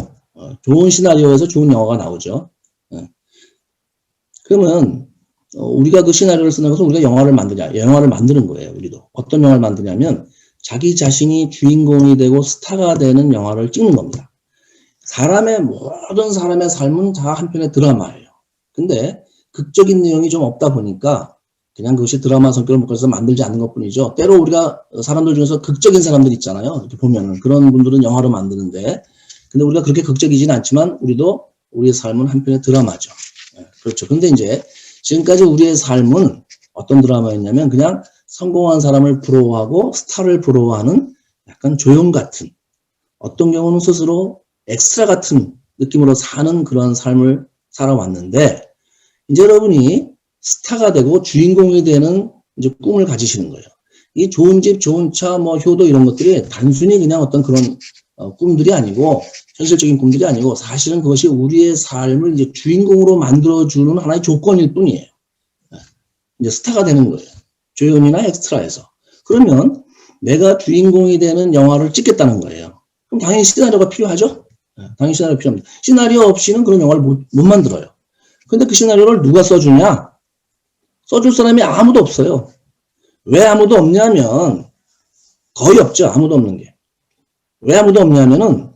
좋은 시나리오에서 좋은 영화가 나오죠. 그러면 우리가 그 시나리오를 쓰는 것은 우리가 영화를 만드는 거예요. 우리도 어떤 영화를 만드냐면 자기 자신이 주인공이 되고 스타가 되는 영화를 찍는 겁니다. 모든 사람의 삶은 다 한편의 드라마예요. 근데 극적인 내용이 좀 없다 보니까 그냥 그것이 드라마 성격을 묶어서 만들지 않는 것뿐이죠. 때로 우리가 사람들 중에서 극적인 사람들 있잖아요. 이렇게 보면은 그런 분들은 영화로 만드는데 근데 우리가 그렇게 극적이진 않지만 우리도 우리의 삶은 한편의 드라마죠. 그렇죠. 근데 이제 지금까지 우리의 삶은 어떤 드라마였냐면 그냥 성공한 사람을 부러워하고 스타를 부러워하는 약간 조형 같은 어떤 경우는 스스로 엑스트라 같은 느낌으로 사는 그런 삶을 살아왔는데 이제 여러분이 스타가 되고 주인공이 되는 이제 꿈을 가지시는 거예요. 이 좋은 집, 좋은 차, 뭐 효도 이런 것들이 단순히 그냥 어떤 그런 꿈들이 아니고 현실적인 꿈들이 아니고 사실은 그것이 우리의 삶을 이제 주인공으로 만들어주는 하나의 조건일 뿐이에요. 이제 스타가 되는 거예요. 조연이나 엑스트라에서. 그러면 내가 주인공이 되는 영화를 찍겠다는 거예요. 그럼 당연히 시나리오가 필요하죠? 당연히 시나리오가 필요합니다. 시나리오 없이는 그런 영화를 못 만들어요. 근데 그 시나리오를 누가 써주냐? 써줄 사람이 아무도 없어요. 왜 아무도 없냐면 거의 없죠. 아무도 없는 게. 왜 아무도 없냐면은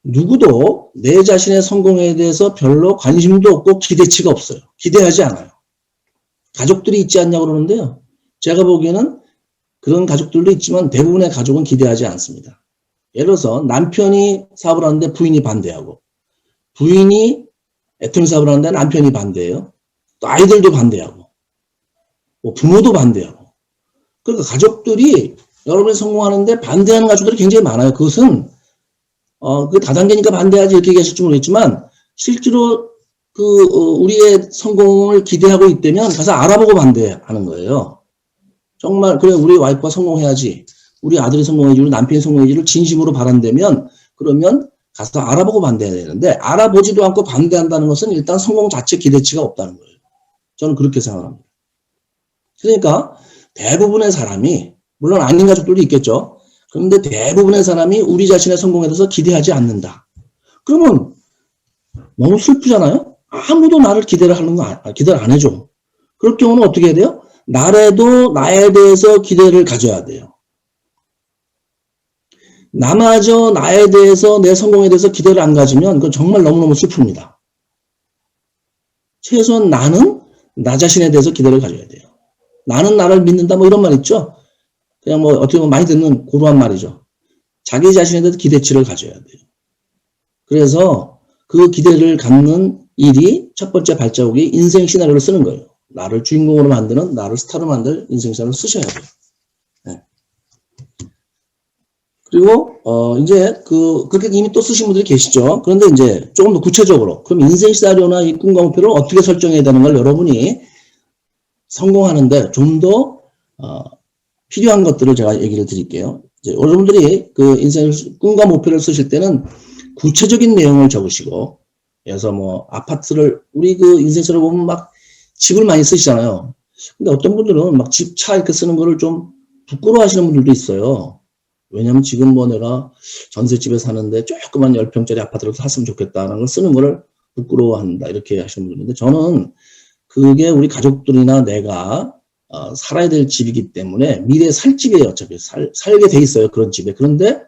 누구도 내 자신의 성공에 대해서 별로 관심도 없고 기대치가 없어요. 기대하지 않아요. 가족들이 있지 않냐고 그러는데요. 제가 보기에는 그런 가족들도 있지만 대부분의 가족은 기대하지 않습니다. 예를 들어서 남편이 사업을 하는데 부인이 반대하고 부인이 애터미 사업을 하는데 남편이 반대해요. 또 아이들도 반대하고 뭐 부모도 반대하고 그러니까 가족들이 여러분이 성공하는데 반대하는 가족들이 굉장히 많아요. 그것은 그 다단계니까 반대하지 이렇게 얘기하실지 모르겠지만 실제로 우리의 성공을 기대하고 있다면 가서 알아보고 반대하는 거예요. 정말 그래 우리 와이프가 성공해야지 우리 아들이 성공해주고 남편이 성공해주기를 진심으로 바란다면 그러면 가서 알아보고 반대해야 되는데 알아보지도 않고 반대한다는 것은 일단 성공 자체 기대치가 없다는 거예요. 저는 그렇게 생각합니다. 그러니까 대부분의 사람이 물론 아닌 가족들도 있겠죠. 그런데 대부분의 사람이 우리 자신의 성공에 대해서 기대하지 않는다. 그러면 너무 슬프잖아요. 아무도 나를 기대를 안 해줘. 그럴 경우는 어떻게 해야 돼요? 나라도 나에 대해서 기대를 가져야 돼요. 나마저 나에 대해서 내 성공에 대해서 기대를 안 가지면 그건 정말 너무너무 슬픕니다. 최소한 나는 나 자신에 대해서 기대를 가져야 돼요. 나는 나를 믿는다 뭐 이런 말 있죠. 그냥 뭐 어떻게 보면 많이 듣는 고루한 말이죠. 자기 자신에 대해서 기대치를 가져야 돼요. 그래서 그 기대를 갖는 일이 첫 번째 발자국이 인생 시나리오를 쓰는 거예요. 나를 주인공으로 만드는, 나를 스타로 만들 인생 시나리오를 쓰셔야 돼요. 네. 그리고 이제 그렇게 이미 또 쓰신 분들이 계시죠. 그런데 이제 조금 더 구체적으로 그럼 인생 시나리오나 이 꿈과 목표를 어떻게 설정해야 되는 걸 여러분이 성공하는데 좀 더 필요한 것들을 제가 얘기를 드릴게요. 이제 여러분들이 그 인생 꿈과 목표를 쓰실 때는 구체적인 내용을 적으시고, 그래서 뭐 아파트를 우리 그 인생처럼 보면 막 집을 많이 쓰시잖아요. 근데 어떤 분들은 막 집, 차 이렇게 쓰는 거를 좀 부끄러워하시는 분들도 있어요. 왜냐면 지금 뭐 내가 전셋집에 사는데 조그만 10평짜리 아파트를 샀으면 좋겠다는 걸 쓰는 거를 부끄러워한다 이렇게 하시는 분들인데, 저는 그게 우리 가족들이나 내가 살아야 될 집이기 때문에 미래에 살 집이에요. 어차피 살게 돼 있어요. 그런 집에. 그런데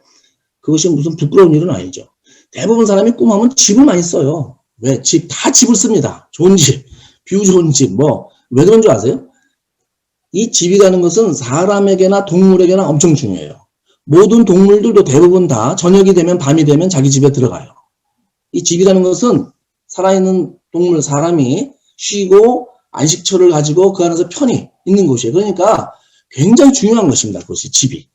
그것이 무슨 부끄러운 일은 아니죠. 대부분 사람이 꿈하면 집을 많이 써요. 왜? 다 집을 씁니다. 좋은 집, 뷰 좋은 집, 뭐 왜 그런 줄 아세요? 이 집이라는 것은 사람에게나 동물에게나 엄청 중요해요. 모든 동물들도 대부분 다 저녁이 되면 밤이 되면 자기 집에 들어가요. 이 집이라는 것은 살아있는 동물, 사람이 쉬고 안식처를 가지고 그 안에서 편히 있는 곳이에요. 그러니까 굉장히 중요한 것입니다. 그것이 집이.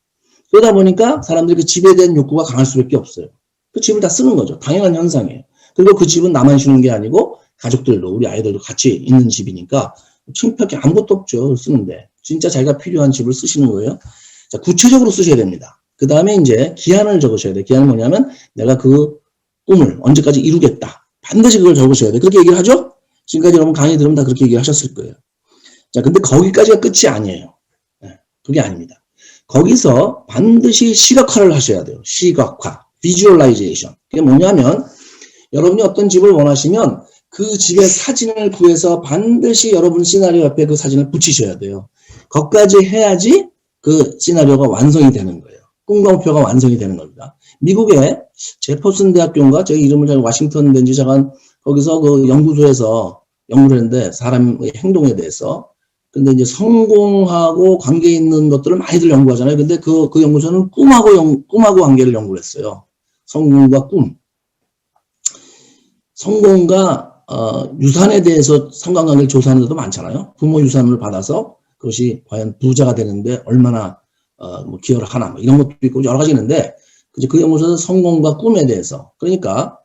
그러다 보니까 사람들이 그 집에 대한 욕구가 강할 수밖에 없어요. 그 집을 다 쓰는 거죠. 당연한 현상이에요. 그리고 그 집은 나만 쉬는 게 아니고 가족들도 우리 아이들도 같이 있는 집이니까 창피할 게 아무것도 없죠. 쓰는데 진짜 자기가 필요한 집을 쓰시는 거예요. 자, 구체적으로 쓰셔야 됩니다. 그 다음에 이제 기한을 적으셔야 돼요. 기한은 뭐냐면 내가 그 꿈을 언제까지 이루겠다. 반드시 그걸 적으셔야 돼요. 그렇게 얘기를 하죠? 지금까지 여러분 강의 들으면 다 그렇게 얘기하셨을 거예요. 자, 근데 거기까지가 끝이 아니에요. 네, 그게 아닙니다. 거기서 반드시 시각화를 하셔야 돼요. 시각화, 비주얼라이제이션. 그게 뭐냐면 여러분이 어떤 집을 원하시면 그 집의 사진을 구해서 반드시 여러분 시나리오 옆에 그 사진을 붙이셔야 돼요. 거기까지 해야지 그 시나리오가 완성이 되는 거예요. 꿈과 목표가 완성이 되는 겁니다. 미국의 제퍼슨 대학교인가 제가 이름을 잘 워싱턴 덴지 잠깐 거기서 그 연구소에서 연구를 했는데 사람의 행동에 대해서. 근데 이제 성공하고 관계 있는 것들을 많이들 연구하잖아요. 근데 그 연구소는 꿈하고 관계를 연구를 했어요. 성공과 꿈. 성공과 유산에 대해서 상관관계를 조사하는 데도 많잖아요. 부모 유산을 받아서 그것이 과연 부자가 되는데 얼마나 뭐 기여를 하나 뭐 이런 것도 있고 여러 가지 있는데 그 연구소에서 성공과 꿈에 대해서 그러니까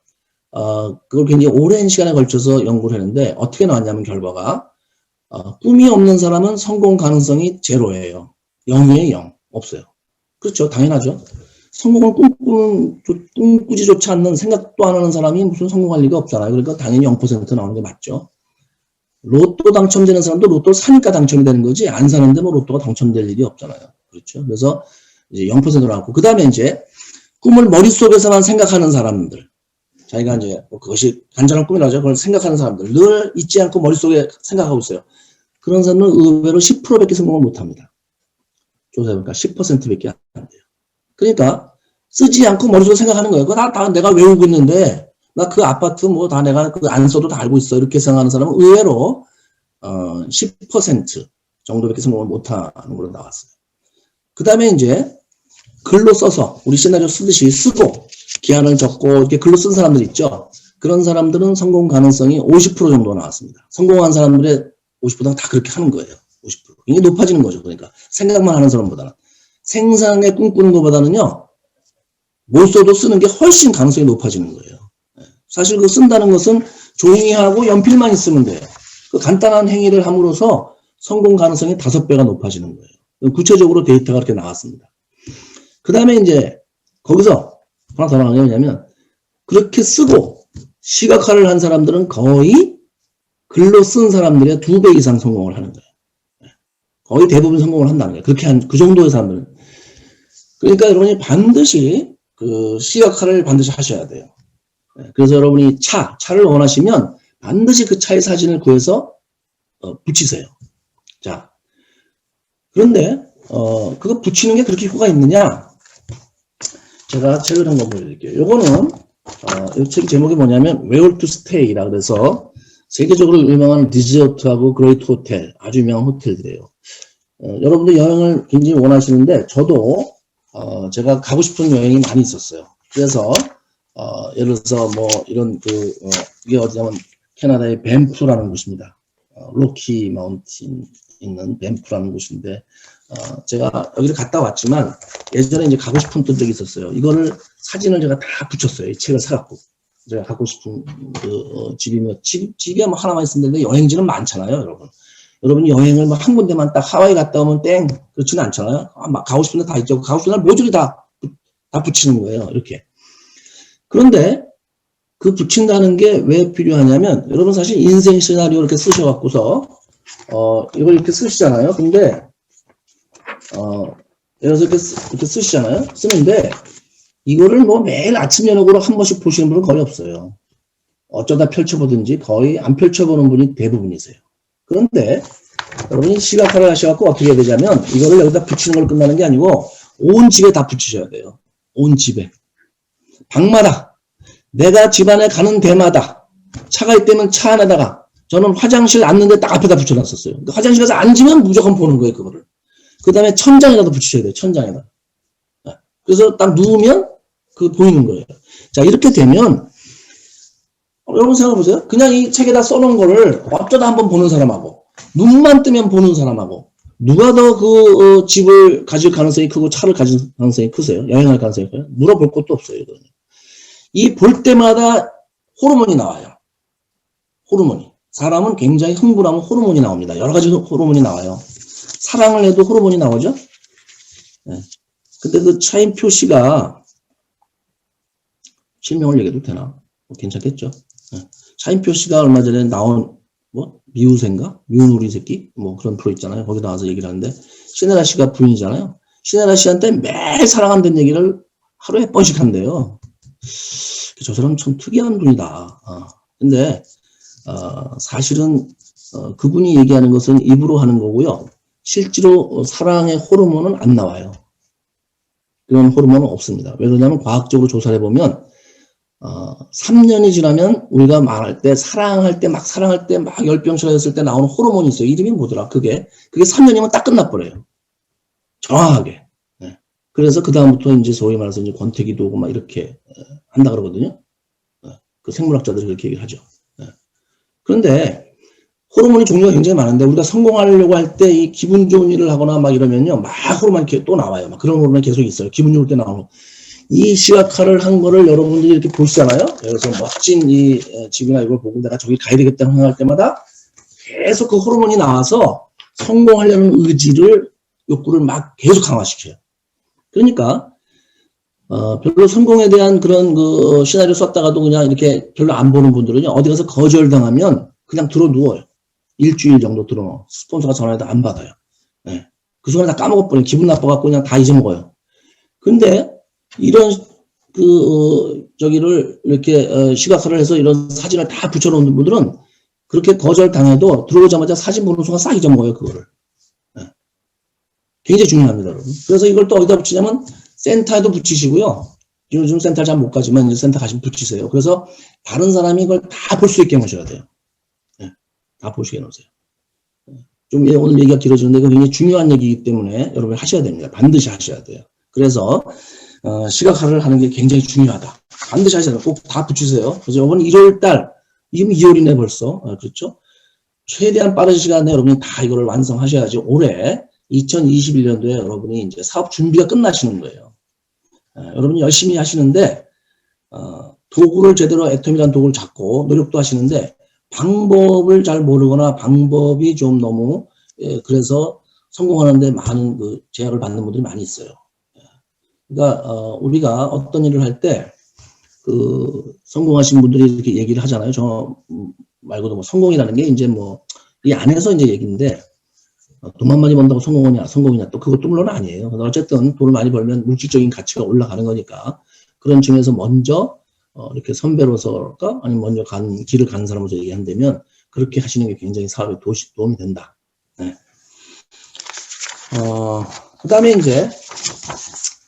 그걸 굉장히 오랜 시간에 걸쳐서 연구를 했는데 어떻게 나왔냐면 결과가 꿈이 없는 사람은 성공 가능성이 제로예요. 0이에요. 0. 없어요. 그렇죠. 당연하죠. 성공을 꿈꾸지조차 않는 생각도 안 하는 사람이 무슨 성공할 리가 없잖아요. 그러니까 당연히 0% 나오는 게 맞죠. 로또 당첨되는 사람도 로또 사니까 당첨이 되는 거지 안 사는데 뭐 로또가 당첨될 일이 없잖아요. 그렇죠. 그래서 이제 0%로 나왔고 그 다음에 이제 꿈을 머릿속에서만 생각하는 사람들 자기가 이제 뭐 그것이 간절한 꿈이라죠. 그걸 생각하는 사람들 늘 잊지 않고 머릿속에 생각하고 있어요. 그런 사람은 의외로 10%밖에 성공을 못합니다. 조사해보니까 10%밖에 안 돼요. 그러니까 쓰지 않고 머릿속에 생각하는 거예요. 그거 다 내가 외우고 있는데 나 그 아파트 뭐 다 내가 그 안 써도 다 알고 있어. 이렇게 생각하는 사람은 의외로 10% 정도밖에 성공을 못하는 걸로 나왔어요. 그 다음에 이제 글로 써서 우리 시나리오 쓰듯이 쓰고 기한을 적고 이렇게 글로 쓴 사람들 있죠. 그런 사람들은 성공 가능성이 50% 정도 나왔습니다. 성공한 사람들의 50%가 다 그렇게 하는 거예요. 50%. 이게 높아지는 거죠. 그러니까 생각만 하는 사람보다는. 생상에 꿈꾸는 것보다는요. 못 써도 쓰는 게 훨씬 가능성이 높아지는 거예요. 사실 그 쓴다는 것은 조용히 하고 연필만 있으면 돼요. 그 간단한 행위를 함으로써 성공 가능성이 5배가 높아지는 거예요. 구체적으로 데이터가 그렇게 나왔습니다. 그 다음에 이제 거기서 하나 더 나온 게 뭐냐면 그렇게 쓰고 시각화를 한 사람들은 거의 글로 쓴 사람들의 2배 이상 성공을 하는 거예요. 거의 대부분 성공을 한다는 거예요. 그렇게 한 그 정도의 사람들은. 그러니까 여러분이 반드시 그 시각화를 반드시 하셔야 돼요. 그래서 여러분이 차를 원하시면 반드시 그 차의 사진을 구해서 붙이세요. 자, 그런데 그거 붙이는 게 그렇게 효과가 있느냐? 제가 책을 한번 보여드릴게요. 요거는 이 책 제목이 뭐냐면 Where to Stay라 그래서 세계적으로 유명한 리조트하고 그레이트 호텔, 아주 유명한 호텔들이에요. 여러분들 여행을 굉장히 원하시는데 저도 제가 가고 싶은 여행이 많이 있었어요. 그래서 예를 들어서 뭐 이런 이게 어디냐면 캐나다의 밴프라는 곳입니다. 로키 마운틴 있는 밴프라는 곳인데, 제가 여기를 갔다 왔지만, 예전에 이제 가고 싶었던 적이 있었어요. 이거를, 사진을 제가 다 붙였어요. 이 책을 사갖고. 제가 갖고 싶은, 집이면, 집이 뭐 하나만 있으면 되는데, 여행지는 많잖아요, 여러분. 여러분 여행을 뭐 한 군데만 딱 하와이 갔다 오면 땡! 그렇지는 않잖아요. 막 가고 싶은 데 다 있죠. 가고 싶은 데 모조리 다 붙이는 거예요. 이렇게. 그런데, 그 붙인다는 게 왜 필요하냐면, 여러분 사실 인생 시나리오 이렇게 쓰셔갖고서, 이걸 이렇게 쓰시잖아요. 근데, 예를 들어서 이렇게 쓰시잖아요. 쓰는데, 이거를 뭐 매일 아침, 저녁으로 한 번씩 보시는 분은 거의 없어요. 어쩌다 펼쳐보든지 거의 안 펼쳐보는 분이 대부분이세요. 그런데, 여러분이 시각화를 하셔갖고 어떻게 해야 되냐면, 이거를 여기다 붙이는 걸 끝나는 게 아니고, 온 집에 다 붙이셔야 돼요. 온 집에. 방마다. 내가 집안에 가는 데마다 차가 있다면 차 안에다가 저는 화장실 앉는데 딱 앞에다 붙여놨었어요. 그러니까 화장실 가서 앉으면 무조건 보는 거예요, 그거를. 그 다음에 천장에다도 붙이셔야 돼요, 천장에다. 그래서 딱 누우면 그 보이는 거예요. 자, 이렇게 되면 여러분 생각해보세요. 그냥 이 책에다 써놓은 거를 어쩌다 한번 보는 사람하고 눈만 뜨면 보는 사람하고 누가 더 그 집을 가질 가능성이 크고 차를 가질 가능성이 크세요? 여행할 가능성이 커요? 물어볼 것도 없어요, 이거는. 이 볼 때마다 호르몬이 나와요. 호르몬이. 사람은 굉장히 흥분하면 호르몬이 나옵니다. 여러 가지 호르몬이 나와요. 사랑을 해도 호르몬이 나오죠? 네. 근데 그 차인표 씨가, 실명을 얘기해도 되나? 뭐 괜찮겠죠? 네. 차인표 씨가 얼마 전에 나온, 뭐, 미우새인가? 미운우리 새끼? 뭐 그런 프로 있잖아요. 거기 나와서 얘기를 하는데, 신혜라 씨가 부인이잖아요. 신혜라 씨한테 매일 사랑한다는 얘기를 하루에 1번씩 한대요. 저 사람 참 특이한 분이다. 근데 사실은 그분이 얘기하는 것은 입으로 하는 거고요. 실제로 사랑의 호르몬은 안 나와요. 그런 호르몬은 없습니다. 왜 그러냐면 과학적으로 조사를 해보면 3년이 지나면 우리가 말할 때 사랑할 때 막 열병처럼 때 나오는 호르몬이 있어요. 이름이 뭐더라? 그게 3년이면 딱 끝나버려요. 정확하게. 그래서 그 다음부터 이제 소위 말해서 이제 권태기도 오고 막 이렇게 한다 그러거든요. 그 생물학자들이 그렇게 얘기를 하죠. 그런데 호르몬이 종류가 굉장히 많은데 우리가 성공하려고 할 때 이 기분 좋은 일을 하거나 막 이러면요, 막 호르몬이 또 나와요. 막 그런 호르몬이 계속 있어요. 기분 좋을 때 나오는. 이 시각화를 한 거를 여러분들이 이렇게 보시잖아요. 그래서 멋진 이 집이나 이걸 보고 내가 저기 가야 되겠다 생각할 때마다 계속 그 호르몬이 나와서 성공하려는 의지를, 욕구를 막 계속 강화시켜요. 그러니까 별로 성공에 대한 그런 그 시나리오 썼다가도 그냥 이렇게 별로 안 보는 분들은요, 어디 가서 거절당하면 그냥 들어 누워요. 일주일 정도 들어 누워. 스폰서가 전화해도 안 받아요. 네. 그 순간에 다 까먹어버려요. 기분 나빠갖고 그냥 다 잊어먹어요. 근데 이런 저기를 이렇게 시각화를 해서 이런 사진을 다 붙여놓는 분들은 그렇게 거절당해도 들어오자마자 사진 보는 순간 싹 잊어먹어요, 그거를. 네. 굉장히 중요합니다, 여러분. 그래서 이걸 또 어디다 붙이냐면 센터에도 붙이시고요. 요즘 센터 잘 못 가지만 이제 센터 가시면 붙이세요. 그래서 다른 사람이 이걸 다 볼 수 있게 해놓으셔야 돼요. 네, 다 보시게 해놓으세요. 좀 오늘 얘기가 길어지는데 이거 굉장히 중요한 얘기이기 때문에 여러분이 하셔야 됩니다. 반드시 하셔야 돼요. 그래서 시각화를 하는 게 굉장히 중요하다. 반드시 하셔야 돼요. 꼭 다 붙이세요. 그래서 이번 1월달, 지금 2월이네 벌써. 그렇죠? 최대한 빠른 시간에 여러분이 다 이거를 완성하셔야지 올해 2021년도에 여러분이 이제 사업 준비가 끝나시는 거예요. 여러분이 열심히 하시는데 도구를 제대로 애텀이라는 도구를 잡고 노력도 하시는데 방법을 잘 모르거나 방법이 좀 너무 그래서 성공하는데 많은 그 제약을 받는 분들이 많이 있어요. 그러니까 우리가 어떤 일을 할 때 그 성공하신 분들이 이렇게 얘기를 하잖아요. 저 말고도 뭐 성공이라는 게 이제 뭐 이 안에서 이제 얘기인데 돈만 많이 번다고 성공이냐 또 그것도 물론 아니에요. 어쨌든 돈을 많이 벌면 물질적인 가치가 올라가는 거니까 그런 측면에서 먼저 이렇게 선배로서가 아니면 먼저 길을 가는 사람으로서 얘기한다면 그렇게 하시는 게 굉장히 사업에 도움이 된다. 네. 그 다음에 이제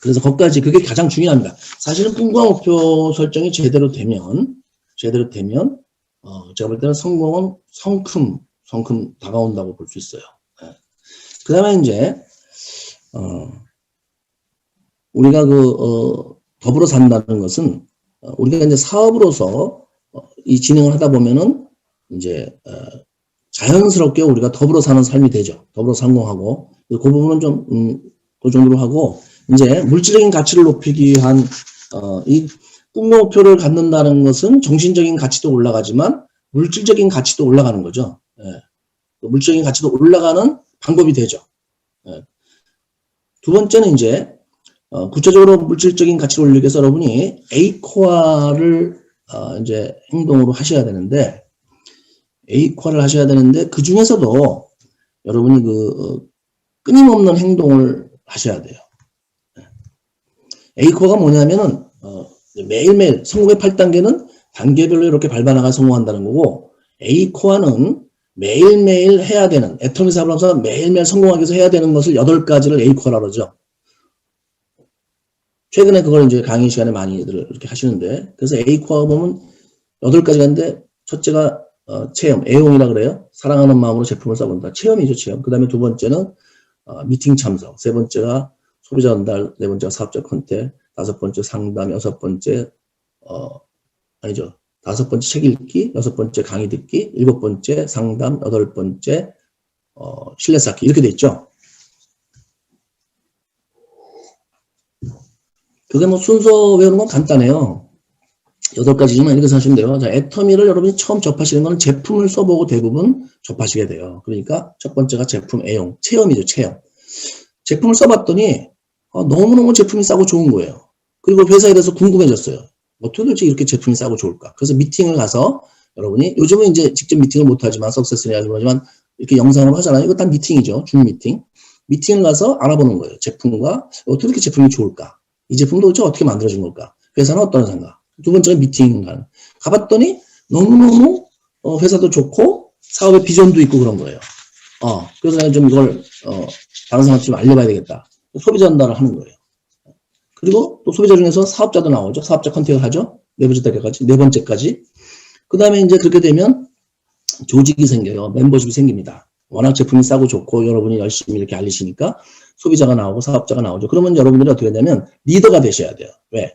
그래서 거기까지 그게 가장 중요합니다. 사실은 꿈과 목표 설정이 제대로 되면 제가 볼 때는 성공은 성큼 다가온다고 볼 수 있어요. 네. 그 다음에 이제 우리가 더불어 산다는 것은 우리가 이제 사업으로서 이 진행을 하다 보면은 이제 자연스럽게 우리가 더불어 사는 삶이 되죠. 더불어 성공하고 그 부분은 좀 그 정도로 하고 이제 물질적인 가치를 높이기 위한 이 꿈과 목표를 갖는다는 것은 정신적인 가치도 올라가지만 물질적인 가치도 올라가는 거죠. 예. 물질적인 가치도 올라가는 방법이 되죠. 예. 두 번째는 이제 구체적으로 물질적인 가치를 올리기 위해서 여러분이 A코어를 이제 행동으로 하셔야 되는데 A코어를 하셔야 되는데 그 중에서도 여러분이 끊임없는 행동을 하셔야 돼요. A코어가 뭐냐면은 매일매일 성공의 8단계는 단계별로 이렇게 밟아나가 성공한다는 거고 A코어는 매일매일 해야 되는 애터미 사업을 하면서 매일매일 성공하기 위해서 해야 되는 것을 8가지를 A코어라고 그러죠. 최근에 그걸 이제 강의 시간에 많이들 이렇게 하시는데 그래서 A코어가 보면 8가지가 있는데 첫째가 체험, 애용이라 그래요. 사랑하는 마음으로 제품을 써본다. 체험이죠, 체험. 그 다음에 두 번째는 미팅 참석, 세 번째가 소비자 전달, 네 번째가 사업자 컨택, 다섯 번째 상담, 여섯 번째 아니죠. 다섯 번째 책 읽기, 여섯 번째 강의 듣기, 일곱 번째 상담, 여덟 번째 신뢰 쌓기 이렇게 돼 있죠. 그게 뭐 순서 외우는 건 간단해요. 8가지지만 이렇게 사시면 돼요. 자, 애터미를 여러분이 처음 접하시는 건 제품을 써보고 대부분 접하시게 돼요. 그러니까 첫 번째가 제품 애용, 체험이죠, 체험. 제품을 써봤더니 너무너무 제품이 싸고 좋은 거예요. 그리고 회사에 대해서 궁금해졌어요. 어떻게 도대체 이렇게 제품이 싸고 좋을까? 그래서 미팅을 가서 여러분이 요즘은 이제 직접 미팅을 못하지만 석세스냐 그러지만 이렇게 영상으로 하잖아요. 이거 다 미팅이죠. 줌 미팅. 미팅을 가서 알아보는 거예요. 제품과 어떻게 이렇게 제품이 좋을까? 이 제품도 도대체 어떻게 만들어진 걸까? 회사는 어떤 생각? 두 번째가 미팅 가봤더니 너무너무 회사도 좋고 사업의 비전도 있고 그런 거예요. 그래서 내가 좀 이걸 다른 사람한테 좀 알려봐야 되겠다. 소비자 전달을 하는 거예요. 그리고 또 소비자 중에서 사업자도 나오죠. 사업자 컨택을 하죠. 네 번째까지. 그 다음에 이제 그렇게 되면 조직이 생겨요. 멤버십이 생깁니다. 워낙 제품이 싸고 좋고 여러분이 열심히 이렇게 알리시니까 소비자가 나오고 사업자가 나오죠. 그러면 여러분들이 어떻게 되냐면 리더가 되셔야 돼요. 왜?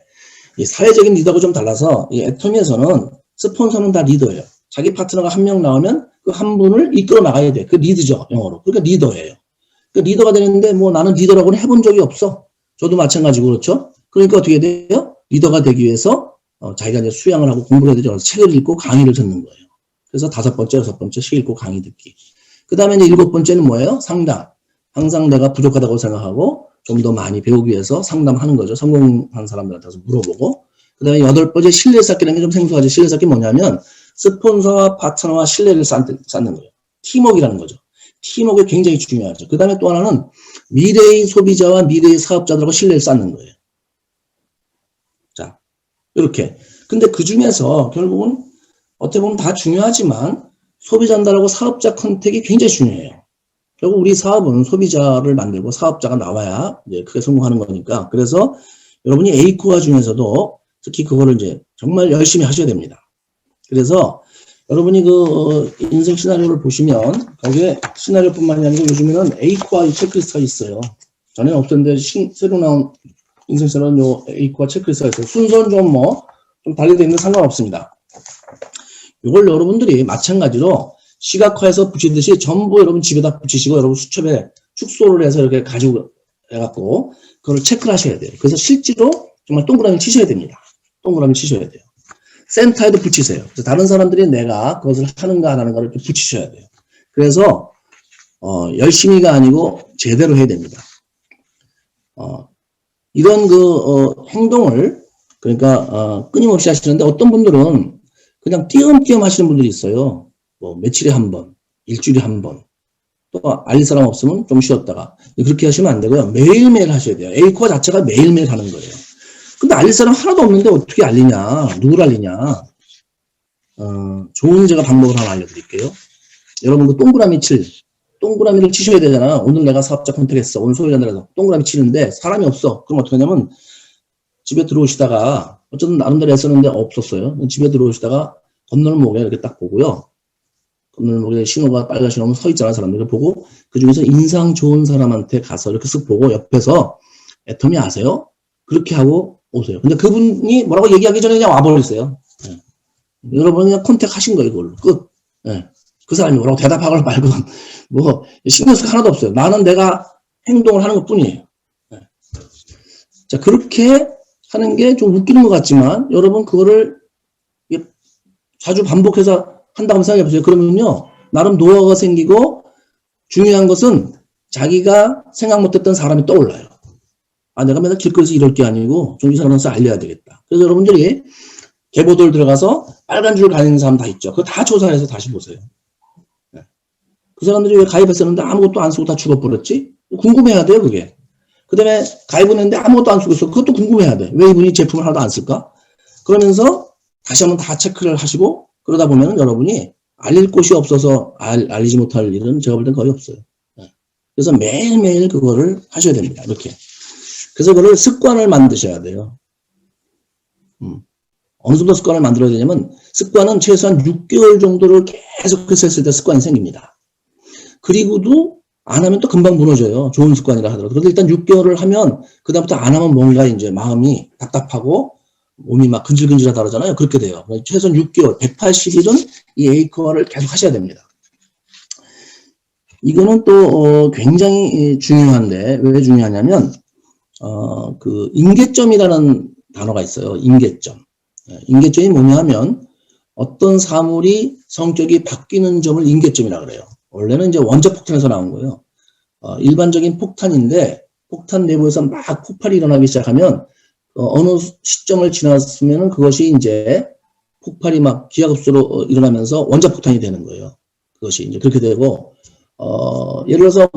이 사회적인 리더가 좀 달라서 이 애터미에서는 스폰서는 다 리더예요. 자기 파트너가 한 명 나오면 그 한 분을 이끌어 나가야 돼. 그 리드죠, 영어로. 그러니까 리더예요. 그 리더가 되는데 뭐 나는 리더라고는 해본 적이 없어. 저도 마찬가지고 그렇죠. 그러니까 어떻게 돼요? 리더가 되기 위해서 자기가 이제 수양을 하고 공부를 해야 되죠. 책을 읽고 강의를 듣는 거예요. 그래서 다섯 번째, 여섯 번째 책 읽고 강의 듣기. 그 다음에 이제 일곱 번째는 뭐예요? 상담. 항상 내가 부족하다고 생각하고 좀 더 많이 배우기 위해서 상담하는 거죠. 성공한 사람들한테 물어보고. 그 다음에 여덟 번째 신뢰 쌓기라는 게 좀 생소하죠. 신뢰 쌓기 뭐냐면 스폰서와 파트너와 신뢰를 쌓는 거예요. 팀워크라는 거죠. 팀워크가 굉장히 중요하죠. 그 다음에 또 하나는 미래의 소비자와 미래의 사업자들하고 신뢰를 쌓는 거예요. 자, 이렇게. 근데 그 중에서 결국은 어떻게 보면 다 중요하지만 소비자 전달하고 사업자 컨택이 굉장히 중요해요. 결국 우리 사업은 소비자를 만들고 사업자가 나와야 이제 크게 성공하는 거니까. 그래서 여러분이 A코어 중에서도 특히 그거를 이제 정말 열심히 하셔야 됩니다. 그래서 여러분이 인생 시나리오를 보시면 거기에 시나리오뿐만이 아니고 요즘에는 A코어 체크리스트가 있어요. 전에는 없었는데 새로 나온 인생 시나리오는 A코어 체크리스트가 있어요. 순서는 좀 달리되어 있는 상관없습니다. 이걸 여러분들이 마찬가지로 시각화해서 붙이듯이 전부 여러분 집에다 붙이시고 여러분 수첩에 축소를 해서 이렇게 가지고 해갖고 그걸 체크를 하셔야 돼요. 그래서 실제로 정말 동그라미 치셔야 됩니다. 동그라미 치셔야 돼요. 센터에도 붙이세요. 그래서 다른 사람들이 내가 그것을 하는가 안 하는가를 좀 붙이셔야 돼요. 그래서 열심히가 아니고 제대로 해야 됩니다. 이런 행동을 그러니까 끊임없이 하시는데 어떤 분들은 그냥 띄엄띄엄 하시는 분들이 있어요. 뭐 며칠에 한 번, 일주일에 한 번. 또 알릴 사람 없으면 좀 쉬었다가. 그렇게 하시면 안 되고요. 매일매일 하셔야 돼요. A코어 자체가 매일매일 하는 거예요. 근데 알릴 사람 하나도 없는데 어떻게 알리냐? 누굴 알리냐? 좋은 제가 방법을 하나 알려드릴게요. 여러분 동그라미를 치셔야 되잖아. 오늘 내가 사업자 컨택했어. 오늘 소비자들에서 동그라미 치는데 사람이 없어. 그럼 어떻게 하냐면 집에 들어오시다가 어쨌든 나름대로 했었는데 없었어요. 집에 들어오시다가 건널목에 이렇게 딱 보고요. 건널목에 신호가 빨간 신호면 서 있잖아요. 사람들을 보고 그 중에서 인상 좋은 사람한테 가서 이렇게 쓱 보고 옆에서 애터미 아세요? 그렇게 하고 오세요. 근데 그분이 뭐라고 얘기하기 전에 그냥 와버렸어요. 네. 여러분 그냥 컨택하신 거예요. 이걸로 끝. 예. 그 사람이 뭐라고 대답하거나 말고 뭐 신경 쓸 거 하나도 없어요. 나는 내가 행동을 하는 것 뿐이에요. 예. 자, 그렇게 하는 게 좀 웃기는 것 같지만 여러분 그거를 자주 반복해서 한다고 생각해 보세요. 그러면요 나름 노하우가 생기고 중요한 것은 자기가 생각 못했던 사람이 떠올라요. 아, 내가 맨날 길거리에서 이럴 게 아니고 좀 이 사람한테 알려야 되겠다. 그래서 여러분들이 개보들 들어가서 빨간 줄 가리는 사람 다 있죠. 그거 다 조사해서 다시 보세요. 네. 그 사람들이 왜 가입했었는데 아무것도 안 쓰고 다 죽어버렸지? 궁금해야 돼요, 그게. 그 다음에 가입은 했는데 아무것도 안 쓰고 있어. 그것도 궁금해야 돼. 왜 이분이 제품을 하나도 안 쓸까? 그러면서 다시 한번 다 체크를 하시고 그러다 보면 여러분이 알릴 곳이 없어서 알리지 못할 일은 제가 볼 땐 거의 없어요. 네. 그래서 매일매일 그거를 하셔야 됩니다. 이렇게. 그래서 그걸 습관을 만드셔야 돼요. 어느 정도 습관을 만들어야 되냐면 습관은 최소한 6개월 정도를 계속해서 했을 때 습관이 생깁니다. 그리고도 안 하면 또 금방 무너져요. 좋은 습관이라 하더라도. 그래서 일단 6개월을 하면 그다음부터 안 하면 뭔가 이제 마음이 답답하고 몸이 막 근질근질하다 그러잖아요. 그렇게 돼요. 최소한 6개월, 180일은 이 에이커를 계속 하셔야 됩니다. 이거는 또 굉장히 중요한데 왜 중요하냐면 그 임계점이라는 단어가 있어요. 임계점. 임계점이 뭐냐 하면 어떤 사물이 성격이 바뀌는 점을 임계점이라고 그래요. 원래는 이제 원자 폭탄에서 나온 거예요. 일반적인 폭탄인데 폭탄 내부에서 막 폭발이 일어나기 시작하면 어느 시점을 지났으면 그것이 이제 폭발이 막 기하급수로 일어나면서 원자 폭탄이 되는 거예요. 그것이 이제 그렇게 되고 예를 들어서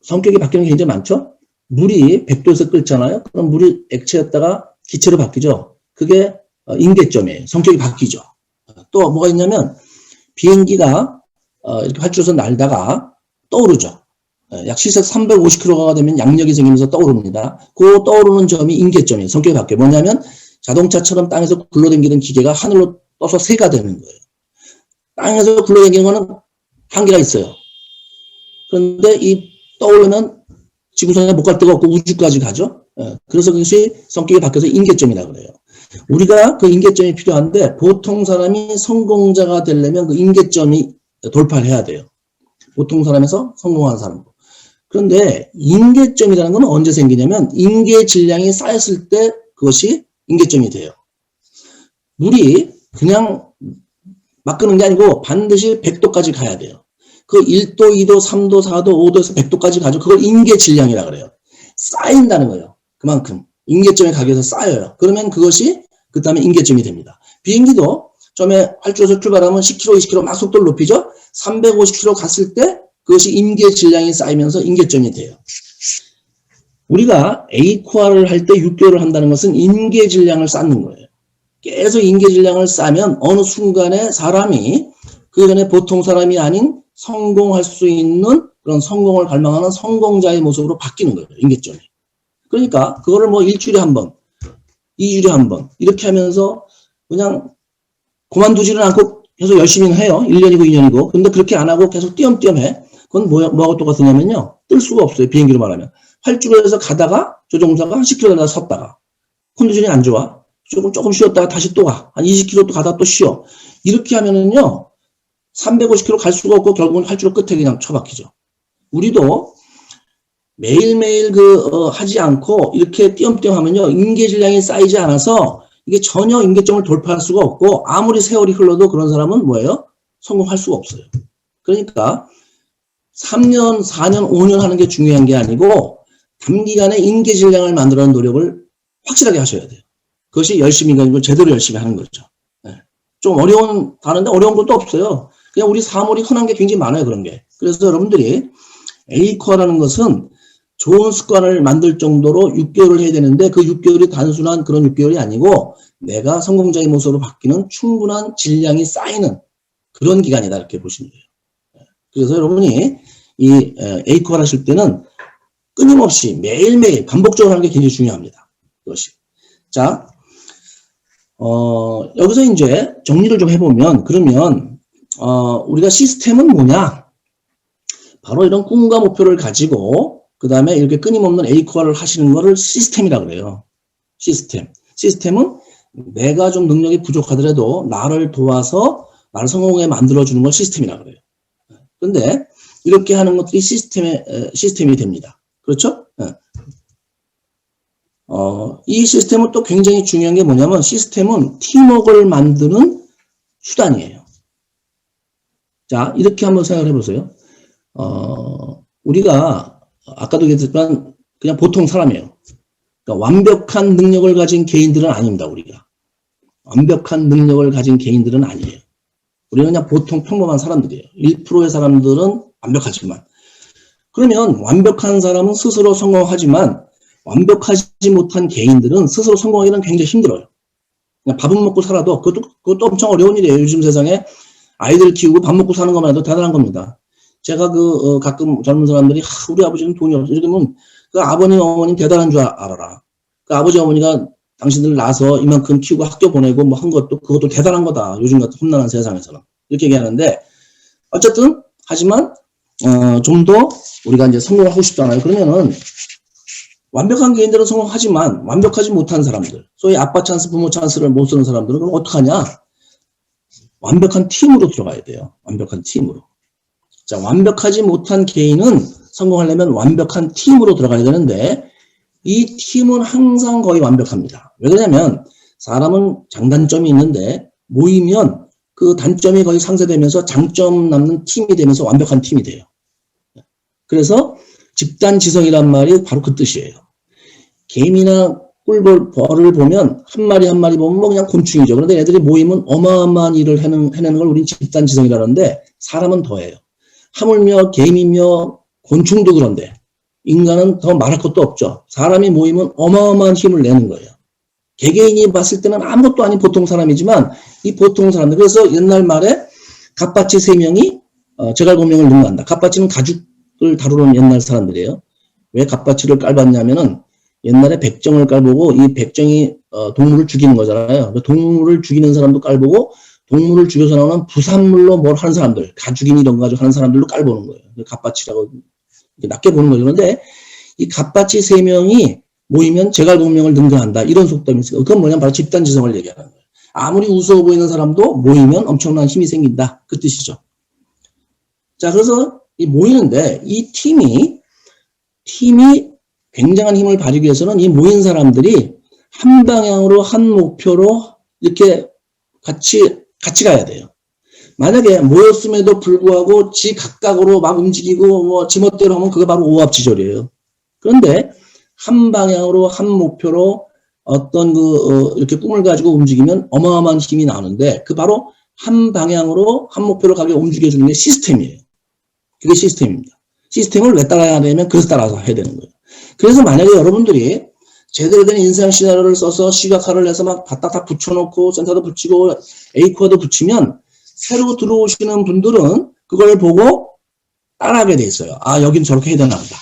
성격이 바뀌는 게 굉장히 많죠. 물이 100도에서 끓잖아요. 그럼 물이 액체였다가 기체로 바뀌죠. 그게 임계점이에요. 성격이 바뀌죠. 또 뭐가 있냐면 비행기가 이렇게 활주로에서 날다가 떠오르죠. 약 시속 350km가 되면 양력이 생기면서 떠오릅니다. 그 떠오르는 점이 임계점이에요. 성격이 바뀌어요. 뭐냐면 자동차처럼 땅에서 굴러다니는 기계가 하늘로 떠서 새가 되는 거예요. 땅에서 굴러다니는 거는 한계가 있어요. 그런데 이 떠오르면 지구상에 못 갈 데가 없고 우주까지 가죠. 그래서 그것이 성격이 바뀌어서 임계점이라고 그래요. 우리가 그 임계점이 필요한데 보통 사람이 성공자가 되려면 그 임계점이 돌파를 해야 돼요. 보통 사람에서 성공한 사람. 그런데 임계점이라는 건 언제 생기냐면 임계 질량이 쌓였을 때 그것이 임계점이 돼요. 물이 그냥 막 끄는 게 아니고 반드시 100도까지 가야 돼요. 그 1도, 2도, 3도, 4도, 5도에서 100도까지 가죠. 그걸 임계 질량이라 그래요. 쌓인다는 거예요. 그만큼 임계점에 가기 위해서 쌓여요. 그러면 그것이 그 다음에 임계점이 됩니다. 비행기도 처음에 활주로에서 출발하면 10km, 20km 막 속도를 높이죠. 350km 갔을 때 그것이 임계 질량이 쌓이면서 임계점이 돼요. 우리가 에이코아를 할 때 6개월을 한다는 것은 임계 질량을 쌓는 거예요. 계속 임계 질량을 쌓으면 어느 순간에 사람이 그 전에 보통 사람이 아닌 성공할 수 있는 그런 성공을 갈망하는 성공자의 모습으로 바뀌는 거예요. 임계점이. 그러니까 그거를 뭐 일주일에 한 번, 2주일에 한 번 이렇게 하면서 그냥 그만두지는 않고 계속 열심히 해요. 1년이고 2년이고. 근데 그렇게 안 하고 계속 띄엄띄엄 해. 그건 뭐하고 똑같으냐면요. 뜰 수가 없어요. 비행기로 말하면. 활주로에서 가다가 조종사가 한 10km 가다 섰다가 컨디션이 안 좋아. 조금 쉬었다가 다시 또 가. 한 20km 또 가다 또 쉬어. 이렇게 하면은요. 350km 갈 수가 없고 결국은 활주로 끝에 그냥 처박히죠. 우리도 매일매일 하지 않고 이렇게 띄엄띄엄 하면요. 임계 질량이 쌓이지 않아서 이게 전혀 임계점을 돌파할 수가 없고 아무리 세월이 흘러도 그런 사람은 뭐예요? 성공할 수가 없어요. 그러니까 3년, 4년, 5년 하는 게 중요한 게 아니고 단기간에 임계 질량을 만들어내는 노력을 확실하게 하셔야 돼요. 그것이 열심히가 아니고 제대로 열심히 하는 거죠. 네. 좀 어려운 단어인데 어려운 것도 없어요. 그냥 우리 사물이 흔한 게 굉장히 많아요. 그런 게. 그래서 여러분들이 에이커라는 것은 좋은 습관을 만들 정도로 6개월을 해야 되는데 그 6개월이 단순한 그런 6개월이 아니고 내가 성공자의 모습으로 바뀌는 충분한 질량이 쌓이는 그런 기간이다 이렇게 보시면 돼요. 그래서 여러분이 이 에이커를 하실 때는 끊임없이 매일매일 반복적으로 하는 게 굉장히 중요합니다. 그것이. 자, 여기서 이제 정리를 좀 해보면 그러면 우리가 시스템은 뭐냐? 바로 이런 꿈과 목표를 가지고 그 다음에 이렇게 끊임없는 에이코아를 하시는 거를 시스템이라고 그래요. 시스템. 시스템은 내가 좀 능력이 부족하더라도 나를 도와서 나를 성공하게 만들어주는 걸 시스템이라고 그래요. 그런데 이렇게 하는 것들이 시스템이 됩니다. 그렇죠? 이 시스템은 또 굉장히 중요한 게 뭐냐면 시스템은 팀워크를 만드는 수단이에요. 자, 이렇게 한번 생각을 해보세요. 우리가 아까도 얘기했지만 그냥 보통 사람이에요. 그러니까 완벽한 능력을 가진 개인들은 아닙니다. 우리가. 완벽한 능력을 가진 개인들은 아니에요. 우리는 그냥 보통 평범한 사람들이에요. 1%의 사람들은 완벽하지만. 그러면 완벽한 사람은 스스로 성공하지만 완벽하지 못한 개인들은 스스로 성공하기는 굉장히 힘들어요. 그냥 밥은 먹고 살아도 그것도 엄청 어려운 일이에요. 요즘 세상에 아이들 키우고 밥 먹고 사는 것만 해도 대단한 겁니다. 제가 가끔 젊은 사람들이 우리 아버지는 돈이 없어. 이러면 그 아버님 어머님 대단한 줄 알아라. 그 아버지 어머니가 당신들 낳아서 이만큼 키우고 학교 보내고 뭐 한 것도 그것도 대단한 거다. 요즘 같은 험난한 세상에서는. 이렇게 얘기하는데 어쨌든 하지만 좀 더 우리가 이제 성공을 하고 싶잖아요. 그러면은 완벽한 개인들은 성공하지만 완벽하지 못한 사람들, 소위 아빠 찬스, 부모 찬스를 못 쓰는 사람들은 그럼 어떡하냐? 완벽한 팀으로 들어가야 돼요. 완벽한 팀으로. 자, 완벽하지 못한 개인은 성공하려면 완벽한 팀으로 들어가야 되는데 이 팀은 항상 거의 완벽합니다. 왜 그러냐면 사람은 장단점이 있는데 모이면 그 단점이 거의 상쇄되면서 장점 남는 팀이 되면서 완벽한 팀이 돼요. 그래서 집단지성이란 말이 바로 그 뜻이에요. 개미나 꿀벌을 보면 한 마리 한 마리 보면 뭐 그냥 곤충이죠. 그런데 애들이 모이면 어마어마한 일을 해내는 걸 우리는 집단지성이라는데 사람은 더해요. 하물며 개미며 곤충도 그런데 인간은 더 말할 것도 없죠. 사람이 모이면 어마어마한 힘을 내는 거예요. 개개인이 봤을 때는 아무것도 아닌 보통 사람이지만 이 보통 사람들, 그래서 옛날 말에 갓바치 3명이 제갈공명을 능가한다. 갓바치는 가죽을 다루는 옛날 사람들이에요. 왜 갓바치를 깔봤냐면은 옛날에 백정을 깔보고 이 백정이 동물을 죽이는 거잖아요. 동물을 죽이는 사람도 깔보고 동물을 죽여서 나오는 부산물로 뭘 하는 사람들, 가죽이니 이런 거 가지고 하는 사람들로 깔보는 거예요. 갓바치라고 낮게 보는 거죠. 그런데 이 갓바치 3명이 모이면 제갈공명을 능가한다. 이런 속담이 있어요. 그건 뭐냐면 바로 집단지성을 얘기하는 거예요. 아무리 우스워 보이는 사람도 모이면 엄청난 힘이 생긴다. 그 뜻이죠. 자, 그래서 이 모이는데 이 팀이 굉장한 힘을 발휘하기 위해서는 이 모인 사람들이 한 방향으로 한 목표로 이렇게 같이 가야 돼요. 만약에 모였음에도 불구하고 지 각각으로 막 움직이고 뭐 지멋대로 하면 그게 바로 오합지졸이에요. 그런데 한 방향으로 한 목표로 어떤 이렇게 꿈을 가지고 움직이면 어마어마한 힘이 나오는데 그 바로 한 방향으로 한 목표로 가게 움직여주는 게 시스템이에요. 그게 시스템입니다. 시스템을 왜 따라야 되냐면 그래서 따라서 해야 되는 거예요. 그래서 만약에 여러분들이 제대로 된 인생 시나리오를 써서 시각화를 해서 막 다 붙여놓고 센터도 붙이고 A코어도 붙이면 새로 들어오시는 분들은 그걸 보고 따라하게 돼 있어요. 아, 여긴 저렇게 해야 되나 보다.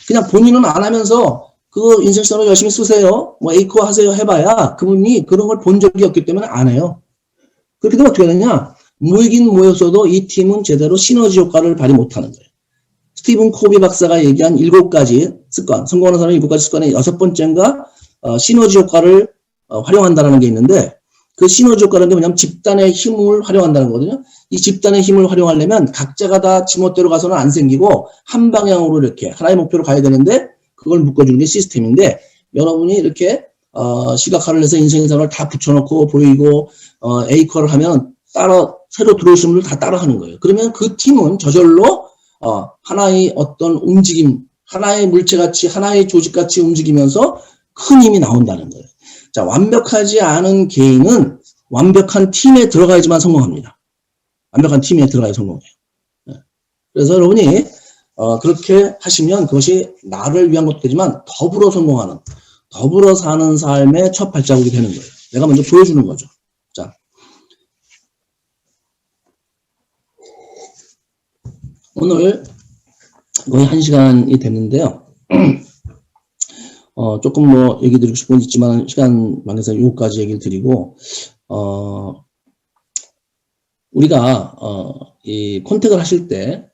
그냥 본인은 안 하면서 그 인생 시나리오 열심히 쓰세요. 뭐 A코어 하세요 해봐야 그분이 그런 걸 본 적이 없기 때문에 안 해요. 그렇게 되면 어떻게 되냐? 모이긴 모였어도 이 팀은 제대로 시너지 효과를 발휘 못하는 거예요. 스티븐 코비 박사가 얘기한 7가지 습관, 성공하는 사람의 7가지 습관의 6번째인가 시너지 효과를 활용한다는 게 있는데 그 시너지 효과라는 게 뭐냐면 집단의 힘을 활용한다는 거거든요. 이 집단의 힘을 활용하려면 각자가 다 지멋대로 가서는 안 생기고 한 방향으로 이렇게 하나의 목표로 가야 되는데 그걸 묶어주는 게 시스템인데 여러분이 이렇게 시각화를 해서 인생상을 다 붙여놓고 보이고 A커를 하면 새로 들어오신 분들 다 따라하는 거예요. 그러면 그 팀은 저절로 하나의 어떤 움직임, 하나의 물체같이 하나의 조직같이 움직이면서 큰 힘이 나온다는 거예요. 자, 완벽하지 않은 개인은 완벽한 팀에 들어가야지만 성공합니다. 완벽한 팀에 들어가야 성공해요. 그래서 여러분이 그렇게 하시면 그것이 나를 위한 것도 되지만 더불어 성공하는, 더불어 사는 삶의 첫 발자국이 되는 거예요. 내가 먼저 보여주는 거죠. 자, 오늘 거의 1시간이 됐는데요. 조금 뭐 얘기 드리고 싶은 건 있지만 시간 관계상 요거까지 얘기를 드리고 우리가 이 컨택을 하실 때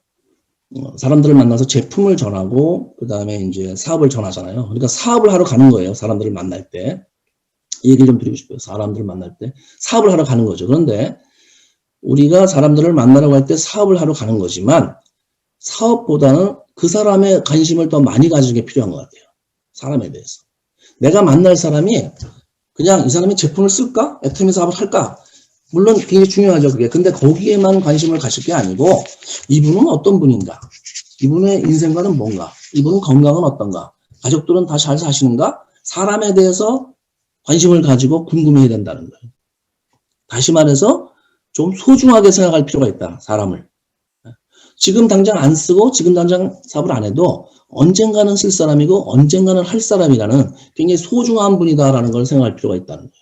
사람들을 만나서 제품을 전하고 그 다음에 이제 사업을 전하잖아요. 그러니까 사업을 하러 가는 거예요. 사람들을 만날 때. 이 얘기를 좀 드리고 싶어요. 사람들을 만날 때 사업을 하러 가는 거죠. 그런데 우리가 사람들을 만나라고 할 때 사업을 하러 가는 거지만 사업보다는 그 사람의 관심을 더 많이 가지는 게 필요한 것 같아요. 사람에 대해서. 내가 만날 사람이 그냥 이 사람이 제품을 쓸까? 애터미 사업을 할까? 물론 굉장히 중요하죠, 그게. 근데 거기에만 관심을 가질 게 아니고 이분은 어떤 분인가? 이분의 인생관은 뭔가? 이분은 건강은 어떤가? 가족들은 다 잘 사시는가? 사람에 대해서 관심을 가지고 궁금해야 된다는 거예요. 다시 말해서 좀 소중하게 생각할 필요가 있다, 사람을. 지금 당장 안 쓰고 지금 당장 사업을 안 해도 언젠가는 쓸 사람이고 언젠가는 할 사람이라는 굉장히 소중한 분이다라는 걸 생각할 필요가 있다는 거예요.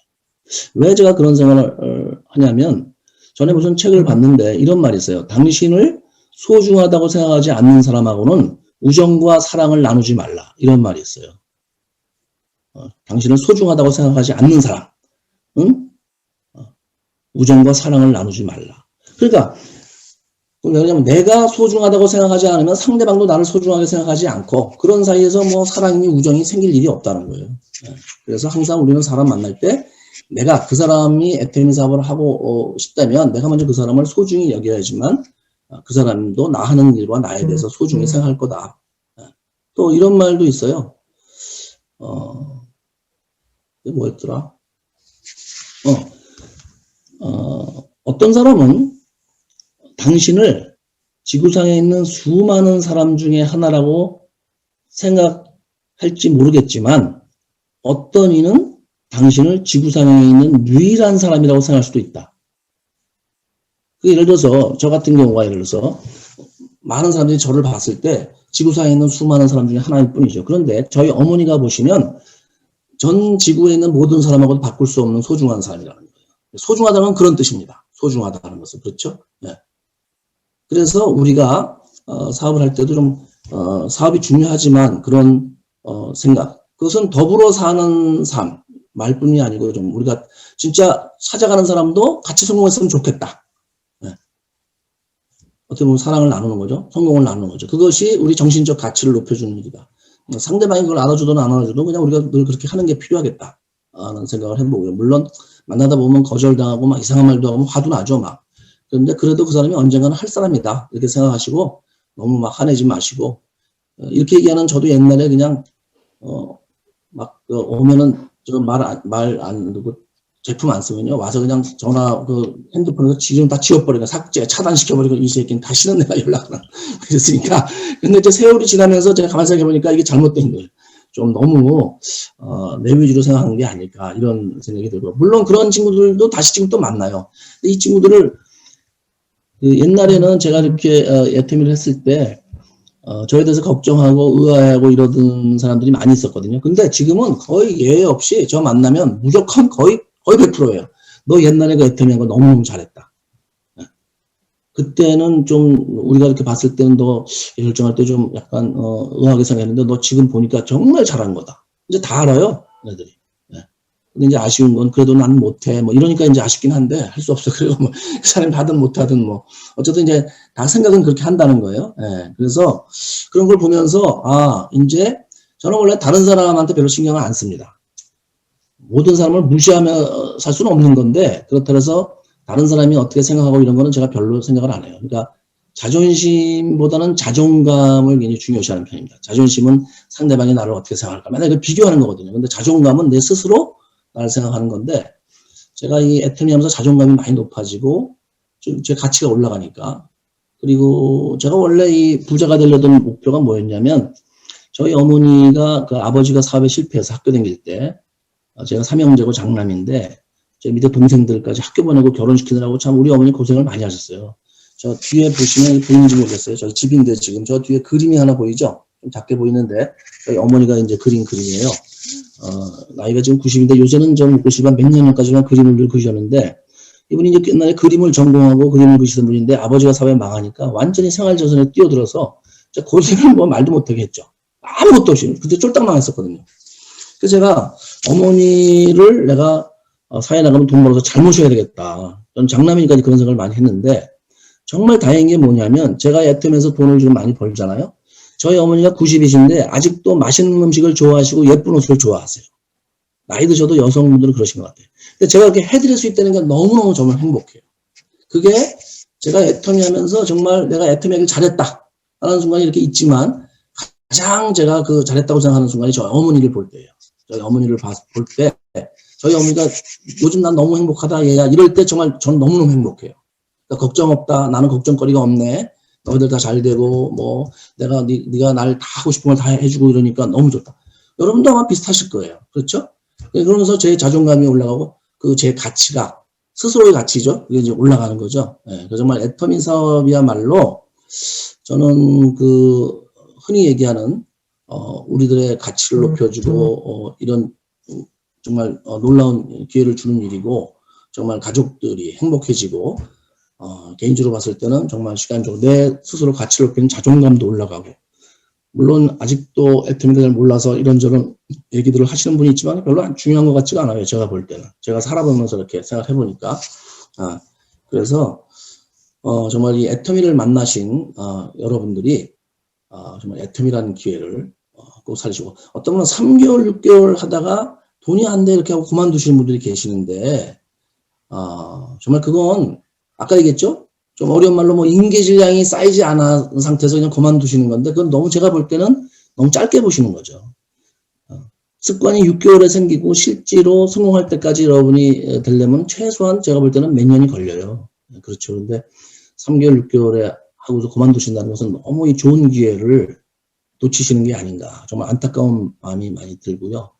왜 제가 그런 생각을 하냐면 전에 무슨 책을 봤는데 이런 말이 있어요. 당신을 소중하다고 생각하지 않는 사람하고는 우정과 사랑을 나누지 말라. 이런 말이 있어요. 당신을 소중하다고 생각하지 않는 사람, 우정과 사랑을 나누지 말라. 그러니까 왜냐면 내가 소중하다고 생각하지 않으면 상대방도 나를 소중하게 생각하지 않고 그런 사이에서 뭐 사랑이 우정이 생길 일이 없다는 거예요. 그래서 항상 우리는 사람 만날 때 내가 그 사람이 애터미 사업을 하고 싶다면 내가 먼저 그 사람을 소중히 여겨야지만 그 사람도 나 하는 일과 나에 대해서 소중히 생각할 거다. 또 이런 말도 있어요. 뭐였더라? 어떤 사람은 당신을 지구상에 있는 수많은 사람 중에 하나라고 생각할지 모르겠지만 어떤 이는 당신을 지구상에 있는 유일한 사람이라고 생각할 수도 있다. 예를 들어서 저 같은 경우가 예를 들어서 많은 사람들이 저를 봤을 때 지구상에 있는 수많은 사람 중에 하나일 뿐이죠. 그런데 저희 어머니가 보시면 전 지구에 있는 모든 사람하고도 바꿀 수 없는 소중한 사람이라는 거예요. 소중하다는 그런 뜻입니다. 소중하다는 것은. 그렇죠? 네. 그래서 우리가 사업을 할 때도 좀 사업이 중요하지만 그런 생각, 그것은 더불어 사는 삶 말뿐이 아니고 좀 우리가 진짜 찾아가는 사람도 같이 성공했으면 좋겠다. 네. 어떻게 보면 사랑을 나누는 거죠. 성공을 나누는 거죠. 그것이 우리 정신적 가치를 높여주는 일이다. 상대방이 그걸 알아주든 안 알아주든 그냥 우리가 늘 그렇게 하는 게 필요하겠다 하는 생각을 해보고요. 물론 만나다 보면 거절당하고 막 이상한 말도 하고 화도 나죠 막. 그런데 그래도 그 사람이 언젠가는 할 사람이다 이렇게 생각하시고 너무 막 화내지 마시고 이렇게 얘기하는 저도 옛날에 그냥 막 오면은 저 말 안 듣고 제품 안 쓰면요 와서 그냥 전화 핸드폰에서 지금 다 지워버리고 삭제 차단시켜버리고 이 새끼는 다시는 내가 연락을 안 그랬으니까. 근데 이제 세월이 지나면서 제가 가만히 생각해보니까 이게 잘못된 거예요. 좀 너무 내 위주로 생각하는 게 아닐까 이런 생각이 들고, 물론 그런 친구들도 다시 지금 또 만나요. 이 친구들을 옛날에는 제가 이렇게 애터미를 했을 때 저에 대해서 걱정하고 의아해하고 이러던 사람들이 많이 있었거든요. 근데 지금은 거의 예외 없이 저 만나면 무조건 거의 100%예요. 너 옛날에 그 애터미 한 거 너무너무 잘했다. 그때는 좀 우리가 이렇게 봤을 때는 너 결정할 때 좀 약간 의아하게 생각했는데 너 지금 보니까 정말 잘한 거다. 이제 다 알아요, 애들이. 근데 이제 아쉬운 건 그래도 난 못해 뭐 이러니까 이제 아쉽긴 한데 할 수 없어. 그리고 뭐 그 사람이 하든 못하든 뭐 어쨌든 이제 다 생각은 그렇게 한다는 거예요. 그래서 그런 걸 보면서 이제 저는 원래 다른 사람한테 별로 신경을 안 씁니다. 모든 사람을 무시하며 살 수는 없는 건데 그렇다 해서 다른 사람이 어떻게 생각하고 이런 거는 제가 별로 생각을 안 해요. 그러니까 자존심보다는 자존감을 굉장히 중요시하는 편입니다. 자존심은 상대방이 나를 어떻게 생각할까 맨날 이걸 비교하는 거거든요. 근데 자존감은 내 스스로 나를 생각하는 건데 제가 이 애터미 하면서 자존감이 많이 높아지고 좀 제 가치가 올라가니까. 그리고 제가 원래 이 부자가 되려던 목표가 뭐였냐면 저희 어머니가 그 아버지가 사업에 실패해서 학교 다닐 때 제가 삼형제고 장남인데 제 밑에 동생들까지 학교 보내고 결혼시키느라고 참 우리 어머니 고생을 많이 하셨어요. 저 뒤에 보시면 보이는지 모르겠어요. 저희 집인데 지금 저 뒤에 그림이 하나 보이죠? 좀 작게 보이는데 저희 어머니가 이제 그린 그림이에요. 나이가 지금 90인데 요새는 좀 90한 몇 년까지만 그림을 늘 그리셨는데 이분이 이제 옛날에 그림을 전공하고 그림을 그리시던 분인데 아버지가 사회 망하니까 완전히 생활조선에 뛰어들어서 고생을 뭐 말도 못하게 했죠. 아무것도 없이 그때 쫄딱 망했었거든요. 그래서 제가 어머니를 내가 사회 나가면 돈 벌어서 잘 모셔야 되겠다. 전 장남이니까 그런 생각을 많이 했는데 정말 다행인 게 뭐냐면 제가 애터미에서 돈을 좀 많이 벌잖아요. 저희 어머니가 90이신데 아직도 맛있는 음식을 좋아하시고 예쁜 옷을 좋아하세요. 나이 드셔도 여성분들은 그러신 것 같아요. 근데 제가 이렇게 해드릴 수 있다는 게 너무너무 정말 행복해요. 그게 제가 애터미 하면서 정말 내가 애터미 하길 잘했다 하는 순간이 이렇게 있지만 가장 제가 그 잘했다고 생각하는 순간이 저희 어머니를 볼 때예요. 저희 어머니를 볼 때 저희 어머니가 요즘 난 너무 행복하다 얘야 이럴 때 정말 저는 너무너무 행복해요. 그러니까 걱정 없다. 나는 걱정거리가 없네. 너희들 다 잘 되고 뭐 내가 네가 날 다 하고 싶은 걸 다 해주고 이러니까 너무 좋다. 여러분도 아마 비슷하실 거예요. 그렇죠? 그러면서 제 자존감이 올라가고 그 제 가치가 스스로의 가치죠. 그게 이제 올라가는 거죠. 예, 정말 애터미 사업이야말로 저는 그 흔히 얘기하는 우리들의 가치를 높여주고 이런 정말 놀라운 기회를 주는 일이고 정말 가족들이 행복해지고 개인적으로 봤을 때는 정말 시간적으로 내 스스로 가치를 높이는 자존감도 올라가고 물론 아직도 애터미를 잘 몰라서 이런저런 얘기들을 하시는 분이 있지만 별로 중요한 것 같지가 않아요. 제가 볼 때는. 제가 살아보면서 이렇게 생각해 보니까. 그래서 정말 이 애터미를 만나신 여러분들이 정말 애터미라는 기회를 꼭 살리시고 어떤 분은 3개월, 6개월 하다가 돈이 안 돼 이렇게 하고 그만두시는 분들이 계시는데 정말 그건 아까 얘기했죠? 좀 어려운 말로 뭐 인계질량이 쌓이지 않은 상태에서 그냥 그만두시는 건데 그건 너무 제가 볼 때는 너무 짧게 보시는 거죠. 습관이 6개월에 생기고 실제로 성공할 때까지 여러분이 되려면 최소한 제가 볼 때는 몇 년이 걸려요. 그렇죠. 근데 3개월, 6개월에 하고서 그만두신다는 것은 너무 이 좋은 기회를 놓치시는 게 아닌가. 정말 안타까운 마음이 많이 들고요.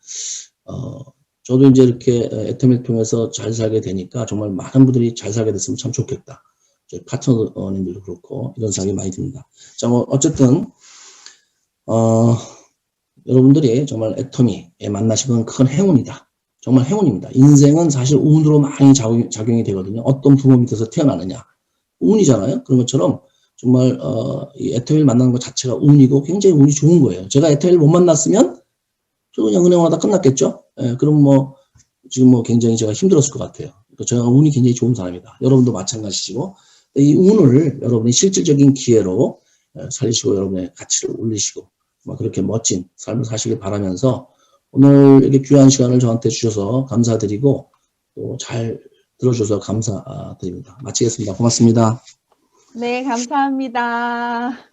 저도 이제 이렇게 애터미를 통해서 잘 살게 되니까 정말 많은 분들이 잘 살게 됐으면 참 좋겠다. 저희 파트너님들도 그렇고 이런 생각이 많이 듭니다. 자, 뭐 어쨌든 여러분들이 정말 애터미에 만나신 건 큰 행운이다. 정말 행운입니다. 인생은 사실 운으로 많이 작용이 되거든요. 어떤 부모 밑에서 태어나느냐. 운이잖아요. 그런 것처럼 정말 이 애터미를 만나는 것 자체가 운이고 굉장히 운이 좋은 거예요. 제가 애터미를 못 만났으면 저 그냥 은행하다 끝났겠죠. 예, 그럼 뭐 지금 뭐 굉장히 제가 힘들었을 것 같아요. 그러니까 제가 운이 굉장히 좋은 사람이다. 여러분도 마찬가지시고 이 운을 여러분이 실질적인 기회로 살리시고 여러분의 가치를 올리시고 그렇게 멋진 삶을 사시길 바라면서 오늘 이렇게 귀한 시간을 저한테 주셔서 감사드리고 또 잘 들어주셔서 감사드립니다. 마치겠습니다. 고맙습니다. 네, 감사합니다.